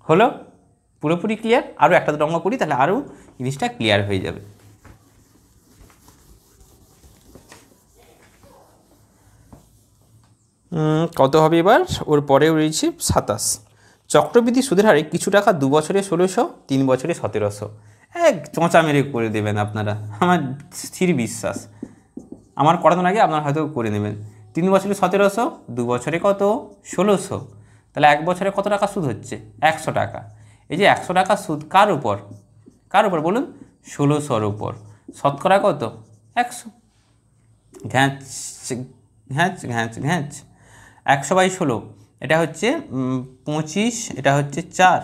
হলো। পুরোপুরি ক্লিয়ার? আরও একটা দুটো অঙ্ক করি, তাহলে আরও জিনিসটা ক্লিয়ার হয়ে যাবে। কত হবে এবার? ওর পরেও রয়েছে 27। চক্রবৃদ্ধি সুদের হারে কিছু টাকা 2 বছরে 1600, 3 বছরে 1700। এক চোঁচা মেরে করে দেবেন আপনারা, আমার স্থির বিশ্বাস। আমার করানোর আগে আপনারা হয়তো করে নেবেন। 3 বছরে 1700, 2 বছরে কত? 1600। তাহলে 1 বছরে কত টাকা সুদ হচ্ছে? 100 টাকা। এই যে 100 টাকা সুদ কার উপর বলুন? 1600-র উপর। শতকরা কত? 100। ঘ্যাঁচ 100/16, এটা হচ্ছে 25, এটা হচ্ছে 4,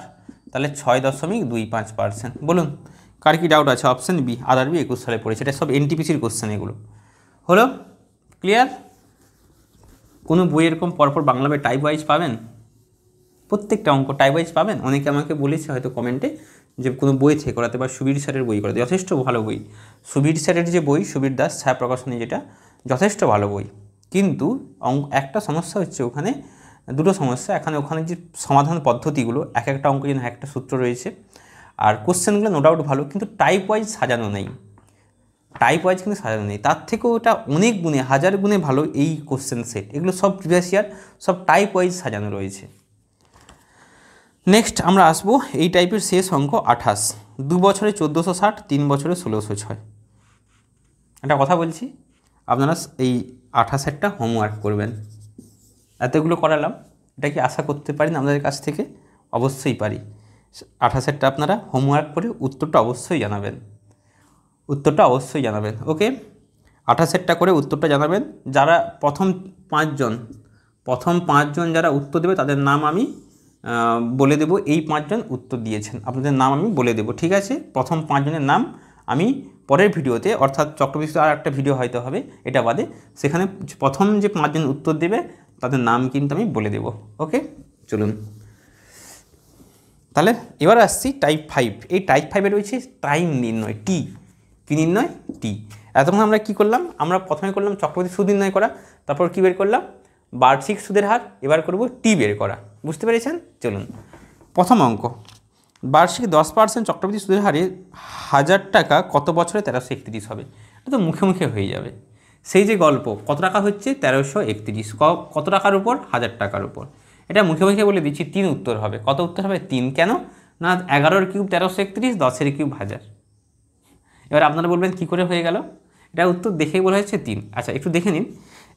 তাহলে 6.25%। বলুন কার কি ডাউট আছে? অপশান বি, আদারবি 21 সালে পড়েছে। এটা সব এনটিপিসির কোশ্চেন, এগুলো হলো ক্লিয়ার। কোনো বই এরকম পরপর বাংলা বই টাইপ ওয়াইজ পাবেন? প্রত্যেকটা অঙ্ক টাইপ ওয়াইজ পাবেন। অনেকে আমাকে বলেছে হয়তো কমেন্টে যে কোনো বই থেকে করাতে, বা সুবীর স্যারের বই করাতে, যথেষ্ট ভালো বই। সুবীর স্যারের যে বই, সুবীর দাস ছায়া প্রকাশনী, যেটা যথেষ্ট ভালো বই। কিন্তু একটা সমস্যা হচ্ছে ওখানে, দুটো সমস্যা। ওখানে যে সমাধান পদ্ধতিগুলো, একটা অঙ্ক যেন একটা সূত্র রয়েছে, আর কোশ্চেনগুলো নো ডাউট ভালো, কিন্তু টাইপ ওয়াইজ সাজানো নেই। তার থেকেও ওটা অনেক গুণে, হাজার গুণে ভালো এই কোশ্চেন সেট। এগুলো সব প্রিভিয়াস ইয়ার, সব টাইপ ওয়াইজ সাজানো রয়েছে। নেক্সট আমরা আসবো এই টাইপের শেষ অঙ্ক 28। 2 বছরে 1460, 3 বছরে 1606। একটা কথা বলছি, আপনারা এই 28-এরটা হোমওয়ার্ক করবেন। এতগুলো করালাম, এটা কি আশা করতে পারেন আপনাদের কাছ থেকে? অবশ্যই পারি। 28-এরটা আপনারা হোমওয়ার্ক করে উত্তরটা অবশ্যই জানাবেন। ওকে, 28-এরটা করে উত্তরটা জানাবেন। যারা প্রথম 5 জন যারা উত্তর দেবে তাদের নাম আমি বলে দেব। এই 5 জন উত্তর দিয়েছেন, আপনাদের নাম আমি বলে দেব, ঠিক আছে? প্রথম 5 জনের নাম আমি পরের ভিডিওতে, অর্থাৎ চক্রবৃদ্ধি আর একটা ভিডিও হয়তো হবে এটা বাদে, সেখানে প্রথম যে 5 জন উত্তর দেবে তাদের নাম কিন্তু আমি বলে দেব। ওকে, চলুন তাহলে এবার আসছি টাইপ 5। এই টাইপ 5-এ রয়েছে টাইম নির্ণয়, টি। কী নির্ণয়? টি। এতক্ষণ আমরা কি করলাম? আমরা প্রথমে করলাম চক্রবৃদ্ধি সুদ নির্ণয় করা, তারপর কী বের করলাম? বার্ষিক সুদের হার। এবার করব টি বের করা। বুঝতে পেরেছেন? চলুন, প্রথম অঙ্ক, বার্ষিক 10% চক্রবৃদ্ধি সুদের হারে 1000 টাকা কত বছরে 1331 হবে? এটা তো মুখে মুখে হয়ে যাবে। সেই যে গল্প, কত টাকা হচ্ছে? 1331। কত টাকার উপর? 1000 টাকার উপর। এটা মুখে মুখে বলে দিচ্ছি, 3 উত্তর হবে। কত উত্তর হবে? 3। কেন না? 11 কিউব 1331, 10 কিউব 1000। এবার আপনারা বলবেন কী করে হয়ে গেল? এটা উত্তর দেখেই বলা হয়েছে 3। আচ্ছা, একটু দেখে নিন।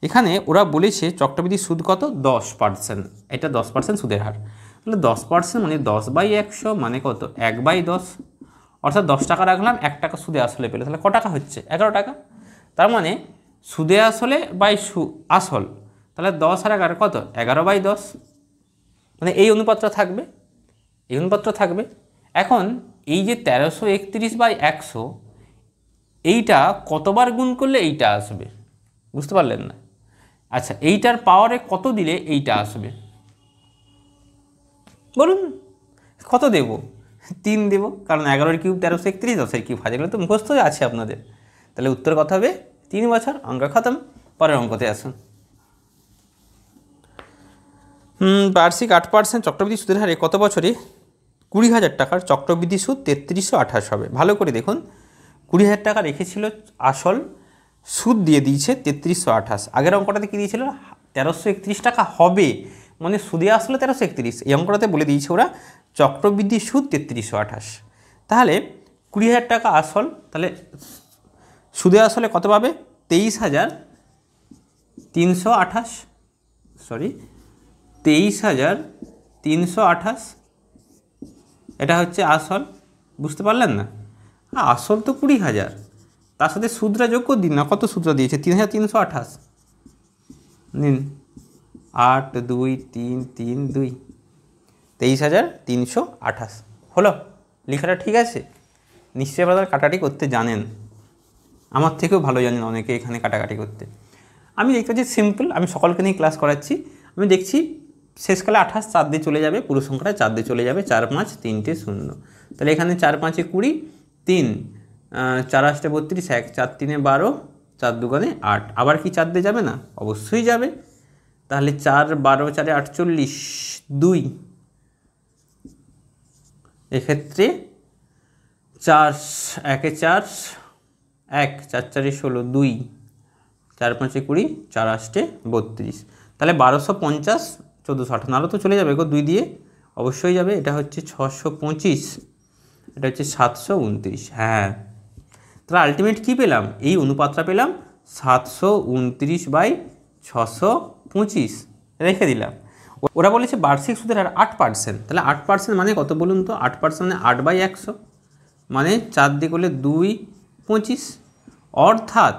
এখানে ওরা বলেছে চক্রবৃদ্ধি সুদ কত? 10%। এটা 10% সুদের হার। তাহলে 10% মানে 10/100 মানে কত? 1/10। অর্থাৎ 10 টাকা রাখলাম, 1 টাকা সুদে আসলে পেলে, তাহলে ক টাকা হচ্ছে? 11 টাকা। তার মানে সুদে আসলে বাই আসল, তাহলে 10 আর 11 কত? 11/10। মানে এই অনুপাতটা থাকবে, এই অনুপাতটা থাকবে। এখন এই যে 1331/100, এইটা কতবার গুণ করলে এইটা আসবে? বুঝতে পারলেন না? আচ্ছা, এইটার পাওয়ারে কত দিলে এইটা আসবে? বলুন, কত দেব? 3 দেব, কারণ 11 কিউব 1331, 10 কিউব 1000, এগুলো তো মুখস্থ আছে আপনাদের। তাহলে উত্তর কত হবে? 3 বছর। অঙ্ক খতম। পরের অঙ্কতে আসুন। বার্ষিক 8% চক্রবৃদ্ধি সুদের হারে কত বছরে 20,000 টাকার চক্রবৃদ্ধি সুদ 3328 হবে? ভালো করে দেখুন, 20,000 টাকা রেখেছিল আসল, সুদ দিয়ে দিয়েছে 3328। আগের অঙ্কটাতে কী দিয়েছিল? 1331 টাকা হবে, মানে সুদে আসলে 1331। এই অঙ্কটাতে বলে দিয়েছে ওরা চক্রবৃদ্ধি সুদ 3328। তাহলে 20,000 টাকা আসল, তাহলে সুদে আসলে কত পাবে? 23,328, সরি 23,328। এটা হচ্ছে আসল। বুঝতে পারলেন না? আসল তো 20,000, তার সাথে সুদরা যোগ করে দিন না। কত সুদরা দিয়েছে? 3,328। নিন, 8 2 3 3 2, 23,328 হলো। লেখাটা ঠিক আছে? নিশ্চয়ই আপনারা কাটাকাটি করতে জানেন, আমার থেকেও ভালো জানেন অনেকে এখানে কাটাকাটি করতে। আমি দেখতে পাচ্ছি সিম্পল, আমি সকলকে নিয়ে ক্লাস করাচ্ছি। আমি দেখছি শেষকালে 28 4 দিয়ে চলে যাবে, পুরো সংখ্যাটা 4 দিয়ে চলে যাবে। 4 5 3 0। তাহলে এখানে 4 5 20, 3 4 8 32, 1 4 3 12, 4 2 8। আবার কি 4 দিয়ে যাবে না? অবশ্যই যাবে। তাহলে 4 12 4 48, 2। এক্ষেত্রে 4 1 4 1, 4 4 16, 2, 4 5 20, 4 8 32। তাহলে 1250, 1458। নাহলে তো চলে যাবে গো 2 দিয়ে, অবশ্যই যাবে। এটা হচ্ছে 625, এটা হচ্ছে 729। হ্যাঁ, তাহলে আলটিমেট কী পেলাম? এই অনুপাতটা পেলাম 729/625, রেখে দিলাম। ওরা বলেছে বার্ষিক সুদের হার 8%। তাহলে 8% মানে কত বলুন তো? 8% মানে 8/100, মানে 4 দিয়ে করলে 2 25। অর্থাৎ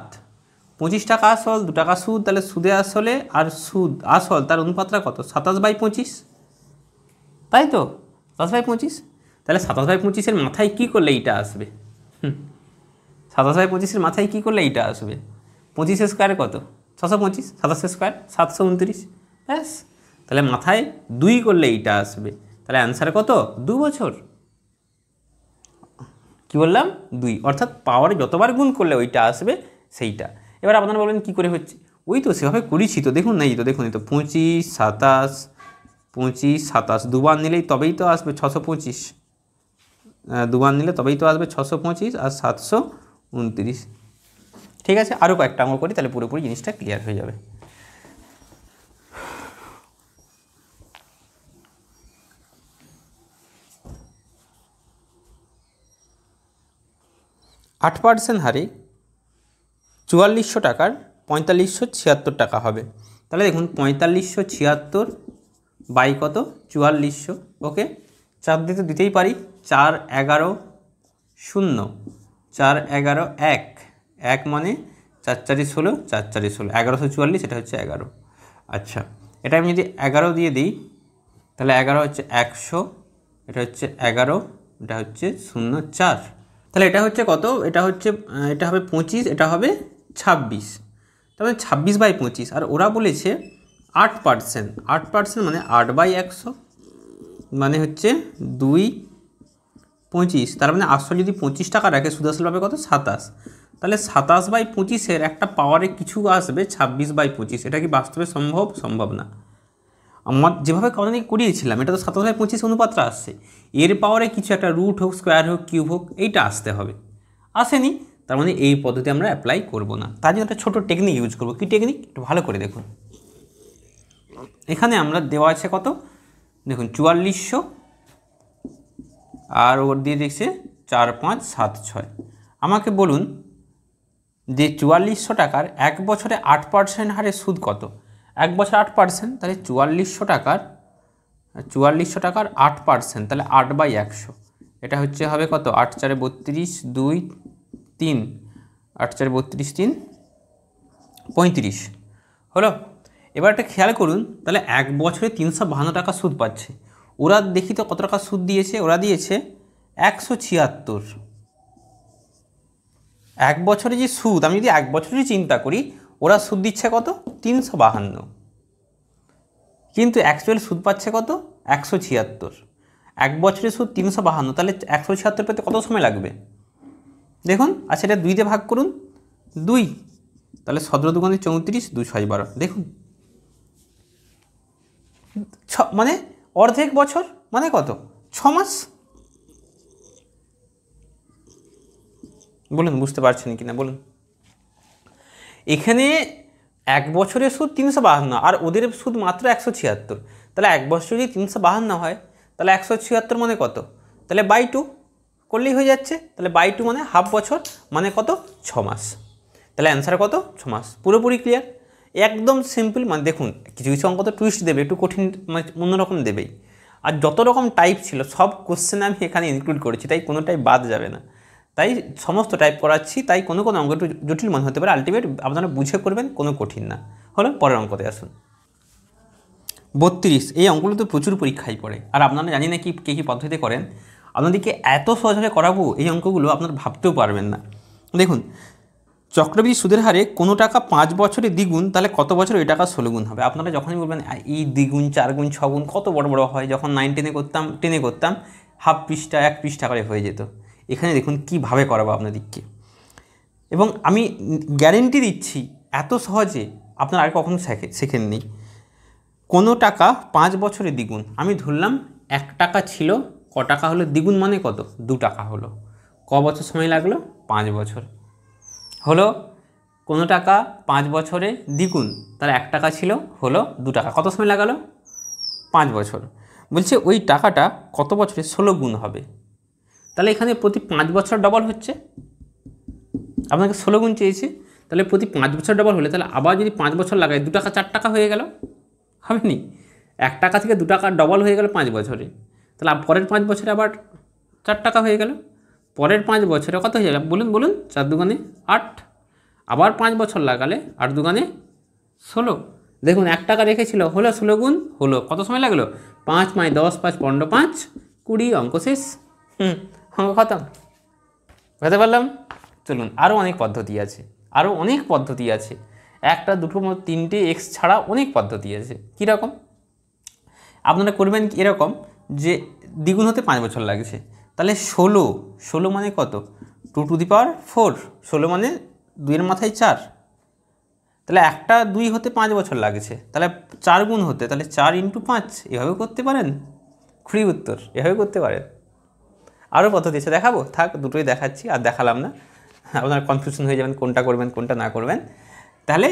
25 টাকা আসল, 2 টাকা সুদ। তাহলে সুদে আসলে আর সুদ আসল তার অনুপাতটা কত? 27/25, তাই তো? 27/25। তাহলে 27/25-এর মাথায় কী করলে এইটা আসবে? 27/25-এর মাথায় কী করলে এইটা আসবে? 25 স্কোয়ারে কত? 625, 27 স্কোয়ার 729। ব্যাস, তাহলে মাথায় 2 করলে এইটা আসবে। তাহলে অ্যান্সার কত? 2 বছর। কি বললাম? 2। অর্থাৎ পাওয়ারে যতবার গুণ করলে ওইটা আসবে সেইটা। এবার আপনারা বলবেন কী করে হচ্ছে? ওই তো সেভাবে করেছি তো, দেখুন না, এই তো দেখুন, এই তো 25 27, 25 27, দুবার নিলেই তবেই তো আসবে 625। দুবার নিলে তবেই তো আসবে 625 আর 729। ঠিক আছে, আরও কয়েকটা অঙ্ক করি, তাহলে পুরোপুরি জিনিসটা ক্লিয়ার হয়ে যাবে। 8% হারে 4400 টাকার 4576 টাকা হবে। তাহলে দেখুন 4576 বাই কত? 4400। ওকে, 4 দিয়ে তো দিতেই পারি। 4 11 0, 4 11 1, 1 মানে 4 4 16, 4 4 16, 1144, এটা হচ্ছে 11। আচ্ছা, এটা আমি যদি 11 দিয়ে দিই, তাহলে 11 হচ্ছে 100, এটা হচ্ছে 11, এটা হচ্ছে 0 4। তাহলে এটা হচ্ছে কত, এটা হচ্ছে এটা হবে 25, এটা হবে 26, তাহলে 26/25। আর ওরা বলেছে 8%, 8% মানে 8/100, মানে হচ্ছে 2/25। তার মানে আসল যদি 25 টাকা রাখে সুদ আসল পাবে কত, 27। তাহলে 27/25 একটা পাওয়ারে কিছু আসবে 26/25। এটা কি বাস্তবে সম্ভব? সম্ভব না। আমার যেভাবে কারণে করিয়েছিলাম এটা তো 27/25 অনুপাতটা আসছে, এর পাওয়ারে কিছু একটা রুট হোক, স্কোয়ার হোক, কিউব হোক, এইটা আসতে হবে, আসেনি। তার মানে এই পদ্ধতি আমরা অ্যাপ্লাই করব না। তার জন্য একটা ছোটো টেকনিক ইউজ করব। কী টেকনিক? একটু ভালো করে দেখুন। এখানে আমরা দেওয়া আছে কত, দেখুন 4400, আর ওর দিয়ে দেখছে 4576। আমাকে বলুন যে 4400 টাকার 1 বছরে 8% হারে সুদ কত? 1 বছর 8%, তাহলে 4400 টাকার 8%, তাহলে 8/100। এটা হচ্ছে হবে কত, 8 4 32, 2 3, 8 4 32 3 35 হলো। এবার একটা খেয়াল করুন, তাহলে 1 বছরে 352 টাকা সুদ পাচ্ছে। ওরা দেখি তো কত টাকা সুদ দিয়েছে, ওরা দিয়েছে 176। 1 বছরে যে সুদ, আমি যদি 1 বছরই চিন্তা করি, ওরা সুদ দিচ্ছে কত, 352, কিন্তু অ্যাকচুয়াল সুদ পাচ্ছে কত, 176। 1 বছরের সুদ 352, তাহলে 176 পেতে কত সময় লাগবে দেখুন। আচ্ছা, এটা 2 দিয়ে ভাগ করুন, 2, তাহলে 17 দুগুণে 34, 2 6 12, দেখুন মানে অর্ধেক বছর, মানে কত, 6 মাস। বলুন বুঝতে পারছেন কি না বলুন। এখানে 1 বছরের সুদ 352 আর ওদের সুদ মাত্র 176, তাহলে 1 বছর যদি 352 হয়, তাহলে 176 মানে কত, তাহলে বাই 2 করলেই হয়ে যাচ্ছে। তাহলে বাই 2 মানে হাফ বছর, মানে কত, 6 মাস। তাহলে অ্যান্সার কত, 6 মাস। পুরোপুরি ক্লিয়ার, একদম সিম্পল। মানে দেখুন, কিছু কিছু অঙ্ক তো টুইস্ট দেবে, একটু কঠিন মানে অন্যরকম দেবেই। আর যত রকম টাইপ ছিল সব কোশ্চেন আমি এখানে ইনক্লুড করেছি, তাই কোনোটাই বাদ যাবে না। তাই সমস্ত টাইপ করাচ্ছি, তাই কোনো কোনো অঙ্ক একটু জটিল মনে হতে পারে, আলটিমেট আপনারা বুঝে করবেন, কোনো কঠিন না। হলো, পরের অঙ্কতে আসুন। 32, এই অঙ্কগুলো তো প্রচুর পরীক্ষায় পড়ে, আর আপনারা জানি না কি কে কী পদ্ধতিতে করেন। আপনাদেরকে এত সহজভাবে করাবো এই অঙ্কগুলো আপনারা ভাবতেও পারবেন না। দেখুন, চক্রবৃদ্ধি সুদের হারে কোনো টাকা 5 বছরে দ্বিগুণ, তাহলে কত বছর ওই টাকা 16 গুণ হবে। আপনারা যখনই বলবেন এই দ্বিগুণ, 4 গুণ, 6 গুণ, কত বড় বড় হয়, যখন 9 টেনে করতাম হাফ পৃষ্ঠা 1 পৃষ্ঠা করে হয়ে যেত। এখানে দেখুন কীভাবে করাবো আপনাদেরকে, এবং আমি গ্যারেন্টি দিচ্ছি এত সহজে আপনারা আর কখনো শেখেননি। কোনো টাকা 5 বছরে দ্বিগুণ, আমি ধরলাম 1 টাকা ছিল, ক টাকা হলো দ্বিগুণ, মানে কত, 2 টাকা হলো। ক বছর সময় লাগলো, 5 বছর হলো। কোনো টাকা 5 বছরে দ্বিগুণ, তাহলে 1 টাকা ছিল, হলো 2 টাকা, কত সময় লাগালো, 5 বছর। বলছে ওই টাকাটা কত বছরে 16 গুণ হবে। তাহলে এখানে প্রতি 5 বছর ডবল হচ্ছে, আপনাকে 16 গুণ চেয়েছে, তাহলে প্রতি 5 বছর ডবল হলে, তাহলে আবার যদি 5 বছর লাগাই, 2 টাকা 4 টাকা হয়ে গেল, হবে নি? 1 টাকা থেকে 2 টাকা ডবল হয়ে গেল 5 বছরে, তাহলে পরের 5 বছরে আবার 4 টাকা হয়ে গেল। পরের 5 বছরে কত হয়ে যাবে বলুন বলুন, 4 দুগুণে 8, আবার 5 বছর লাগালে 8 দুগুণে 16। দেখুন 1 টাকা রেখেছিল, হলো 16 গুণ, হলো কত সময় লাগলো, 5 9 10 5 15 5 20, অঙ্ক শেষ। অঙ্ক খতম, বুঝতে পারলাম। চলুন, আরও অনেক পদ্ধতি আছে, আরও অনেক পদ্ধতি আছে, একটা দুটো 3টে এক্স ছাড়া অনেক পদ্ধতি আছে। কীরকম? আপনারা করবেন এরকম যে দ্বিগুণ হতে 5 বছর লাগছে, তাহলে 16 মানে কত, 2 টু দি পাওয়ার 4, 16 মানে 2-এর মাথায় 4, তাহলে একটা 2 হতে 5 বছর লাগছে, তাহলে 4 গুণ হতে, তাহলে 4 × 5, এভাবেও করতে পারেন। খুবই উত্তর, এভাবে করতে পারেন। আরও পদ্ধতি আছে, দেখাবো, থাক দুটোই দেখাচ্ছি, আর দেখালাম না, আপনারা কনফিউশন হয়ে যাবেন কোনটা করবেন কোনটা না করবেন। তাহলে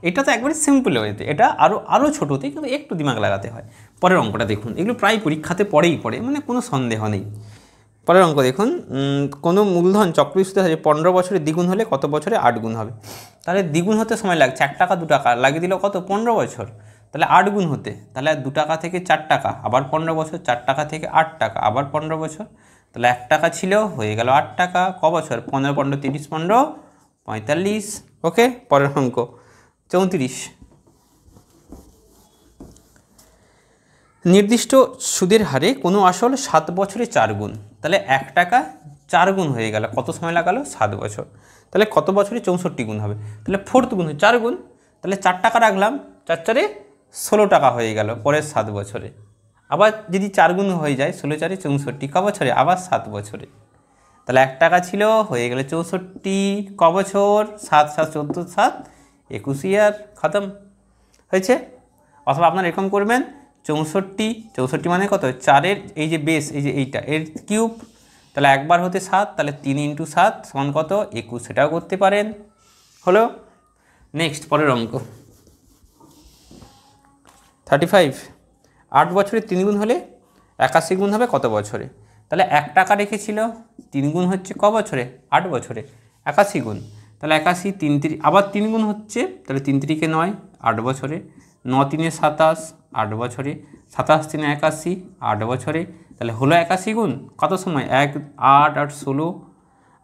এইটা তো একবারে সিম্পল হয়েছে, এটা আরও ছোটোতে, কিন্তু একটু দিমাগ লাগাতে হয়। পরের অঙ্কটা দেখুন, এগুলো প্রায় পরীক্ষাতে পড়ে, মানে কোনো সন্দেহ নেই। পরের অঙ্ক দেখুন, কোনো মূলধন চক্রবৃদ্ধি সুদের হারে 15 বছরে দ্বিগুণ হলে কত বছরে 8 গুণ হবে। তাহলে দ্বিগুণ হতে সময় লাগছে, 1 টাকা 2 টাকা লাগিয়ে দিল কত, 15 বছর, তাহলে 8 গুণ হতে, তাহলে 2 টাকা থেকে 4 টাকা, আবার 15 বছর, 4 টাকা থেকে 8 টাকা, আবার 15 বছর, তাহলে 1 টাকা ছিল, হয়ে গেল 8 টাকা, ক বছর, 15 15 30 15 45। ওকে, পরের অঙ্ক 34, নির্দিষ্ট সুদের হারে কোনো আসল 7 বছরে 4 গুণ, তাহলে 1 টাকা 4 গুণ হয়ে গেল, কত সময় লাগালো? 7 বছর। তাহলে কত বছরে 64 গুণ হবে? তাহলে 4th গুণ 4 গুণ, তাহলে 4 টাকা রাখলাম, 4 4 16 টাকা হয়ে গেল পরের 7 বছরে। আবার যদি 4 গুণ হয়ে যায় 16 4 64, ক বছরে? আবার 7 বছরে। তাহলে 1 টাকা ছিল, হয়ে গেল 64, ক বছর? 7 7 14 7 21 ইয়ার, খতম হয়েছে। অথবা আপনারা এরকম করবেন 64 মানে কত? 4-এর এই যে বেস, এই যে এইটা এর কিউব, তাহলে একবার হতে 7, তাহলে 3 × 7 সমান কত? 21, সেটাও করতে পারেন। হলো। নেক্সট পরের অঙ্ক 35, 8 বছরে 3 গুণ হলে 81 গুণ হবে কত বছরে? তাহলে 1 টাকা রেখেছিল, 3 গুণ হচ্ছে ক বছরে? 8 বছরে, 81 গুণ। তাহলে 81, 3 3 আবার 3 গুণ হচ্ছে, তাহলে 3 3 9, 8 বছরে, 9 3 27, 8 বছরে, 27 3 81, 8 বছরে। তাহলে হলো 81 গুণ, কত সময়? 1 8 8 16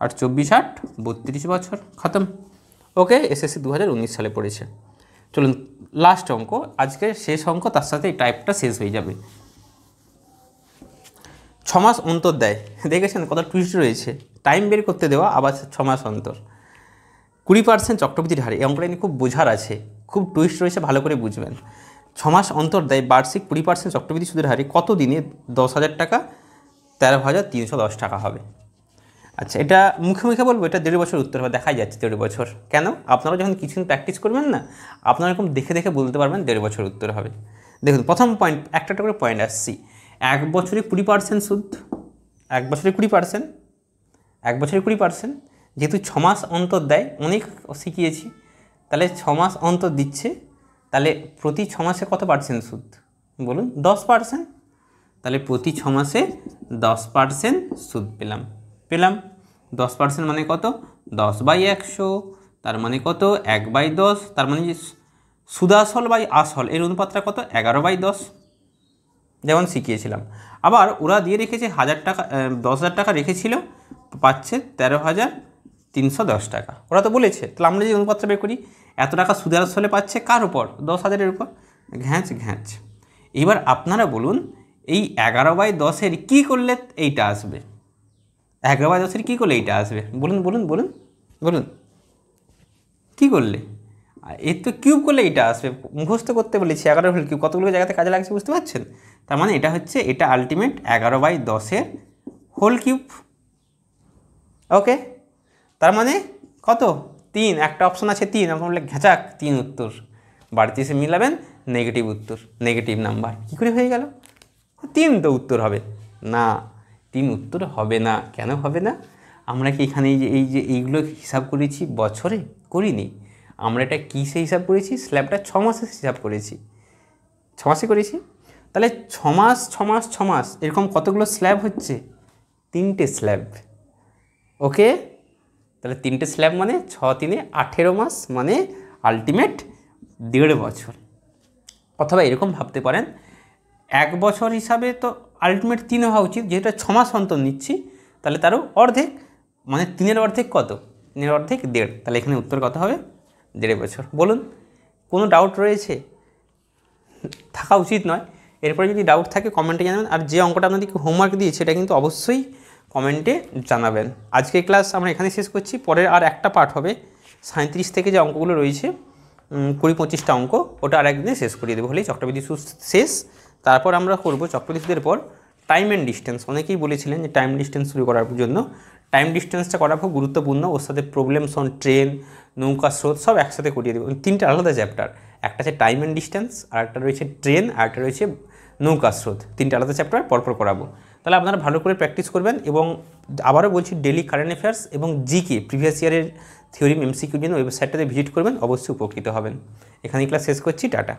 8 24 8 32 বছর, খতম। ওকে, এসএসসি 2019 সালে পড়েছে। চলুন লাস্ট অঙ্ক, আজকের শেষ অঙ্ক, তার সাথে এই টাইপটা শেষ হয়ে যাবে। 6 মাস অন্তর দেয়, দেখেছেন কত টুইস্ট রয়েছে, টাইম বের করতে দেওয়া, আবার 6 মাস অন্তর। 20% চক্রবৃদ্ধির হারে, এই অঙ্কটা নিয়ে খুব বোঝার আছে, খুব টুইস্ট রয়েছে, ভালো করে বুঝবেন। 6 মাস অন্তর দেয় বার্ষিক 20% চক্রবৃদ্ধি সুদের হারে কত দিনে 10,000 টাকা 13,310 টাকা হবে? আচ্ছা, এটা মুখে মুখে বলবো, এটা 1.5 বছর উত্তর হবে, দেখাই যাচ্ছে 1.5 বছর। কেন? আপনারা যখন কিছুদিন প্র্যাকটিস করবেন না, আপনারা এরকম দেখে দেখে বলতে পারবেন 1.5 বছর উত্তর হবে। দেখুন প্রথম পয়েন্ট, একটা করে পয়েন্ট আসছি। 1 বছরে 20% সুদ, 1 বছরে 20%, 1 বছরে 20%, যেহেতু 6 মাস অন্তর দেয়, অনেক শিখিয়েছি, তাহলে 6 মাস অন্তর দিচ্ছে, তাহলে প্রতি 6 মাসে কত পার্সেন্ট সুদ বলুন? 10%। তাহলে প্রতি 6 মাসে 10% সুদ পেলাম। 10% মানে কত? 10/100, তার মানে কত? 1/10, তার মানে সুদাসল বাই আসল এর অনুপাতটা কত? 11/10, যেমন শিখিয়েছিলাম। আবার ওরা দিয়ে রেখেছে 1000 টাকা, 10,000 টাকা রেখেছিল, পাচ্ছে 13,310 টাকা, ওরা তো বলেছে। তাহলে আমরা যে অনুপাতটা বের করি, এত টাকা সুদের আসলে পাচ্ছে কার উপর? 10,000-এর উপর, ঘ্যাঁচ। এবার আপনারা বলুন, এই 11/10-এর কী করলে এইটা আসবে? 11/10-এর কী করলে এইটা আসবে? বলুন কী করলে? এর তো কিউব করলে এইটা আসবে, মুখস্থ করতে বলেছি। 11 হোল কিউব কতগুলো জায়গাতে কাজে লাগছে বুঝতে পারছেন? তার মানে এটা হচ্ছে, এটা আলটিমেট 11/10-এর হোল কিউব। ওকে, তার মানে কত? 3, একটা অপশন আছে 3, আপনার বলে ঘেঁচাক 3 উত্তর, বাড়িতে এসে মিলাবেন নেগেটিভ উত্তর, নেগেটিভ নাম্বার। কী করে হয়ে গেল? 3 তো উত্তর হবে না, 3 উত্তর হবে না। কেন হবে না? আমরা কি এখানে এইগুলো হিসাব করেছি বছরে? করিনি। আমরা এটা কিসে হিসাব করেছি? স্ল্যাবটা 6 মাসে হিসাব করেছি, 6 মাসে করেছি। তাহলে 6 মাস এরকম কতগুলো স্ল্যাব হচ্ছে? 3টে স্ল্যাব। ওকে, তাহলে 3টে স্ল্যাব মানে 6 3 18 মাস, মানে আলটিমেট 1.5 বছর। অথবা এরকম ভাবতে পারেন, 1 বছর হিসাবে তো আলটিমেট 3 হওয়া উচিত, যেহেতু 6 মাস অন্তর নিচ্ছি, তাহলে তারও অর্ধেক, মানে 3-এর অর্ধেক কত? 3-এর অর্ধেক 1.5, তাহলে এখানে উত্তর কত হবে? 1.5 বছর। বলুন, কোনো ডাউট রয়েছে? থাকা উচিত নয়। এরপরে যদি ডাউট থাকে কমেন্টে জানাবেন, আর যে অঙ্কটা আপনাদেরকে হোমওয়ার্ক দিয়েছে সেটা কিন্তু অবশ্যই কমেন্টে জানাবেন। আজকের ক্লাস আমরা এখানে শেষ করছি, পরের আর একটা পার্ট হবে 37 থেকে যে অঙ্কগুলো রয়েছে, 20-25টা অঙ্ক, ওটা আর একদিনে শেষ করিয়ে দেবো, হলেই চক্রবৃদ্ধি সুদ শেষ। তারপর আমরা করব চক্রবৃদ্ধি সুদের পর টাইম অ্যান্ড ডিস্টেন্স। অনেকেই বলেছিলেন যে টাইম ডিস্টেন্স শুরু করার জন্য, টাইম ডিস্টেন্সটা করা খুব গুরুত্বপূর্ণ, ওর সাথে প্রবলেমস অন ট্রেন, নৌকা স্রোত সব একসাথে করিয়ে দেবো। 3টে আলাদা চ্যাপ্টার, একটা আছে টাইম অ্যান্ড ডিস্টেন্স, আর একটা রয়েছে ট্রেন, আর একটা রয়েছে নৌকা স্রোত। 3টে আলাদা চ্যাপ্টার পরপর করাবো। তাহলে আপনারা ভালো করে প্র্যাকটিস করবেন, এবং আবারও বলছি ডেলি কারেন্ট অ্যাফেয়ার্স এবং জিকে প্রিভিয়াস ইয়ারের থিওরি এমসিকিউর জন্য ওয়েবসাইটটাতে ভিজিট করবেন, অবশ্যই উপকৃত হবেন। এখানেই ক্লাস শেষ করছি, টাটা।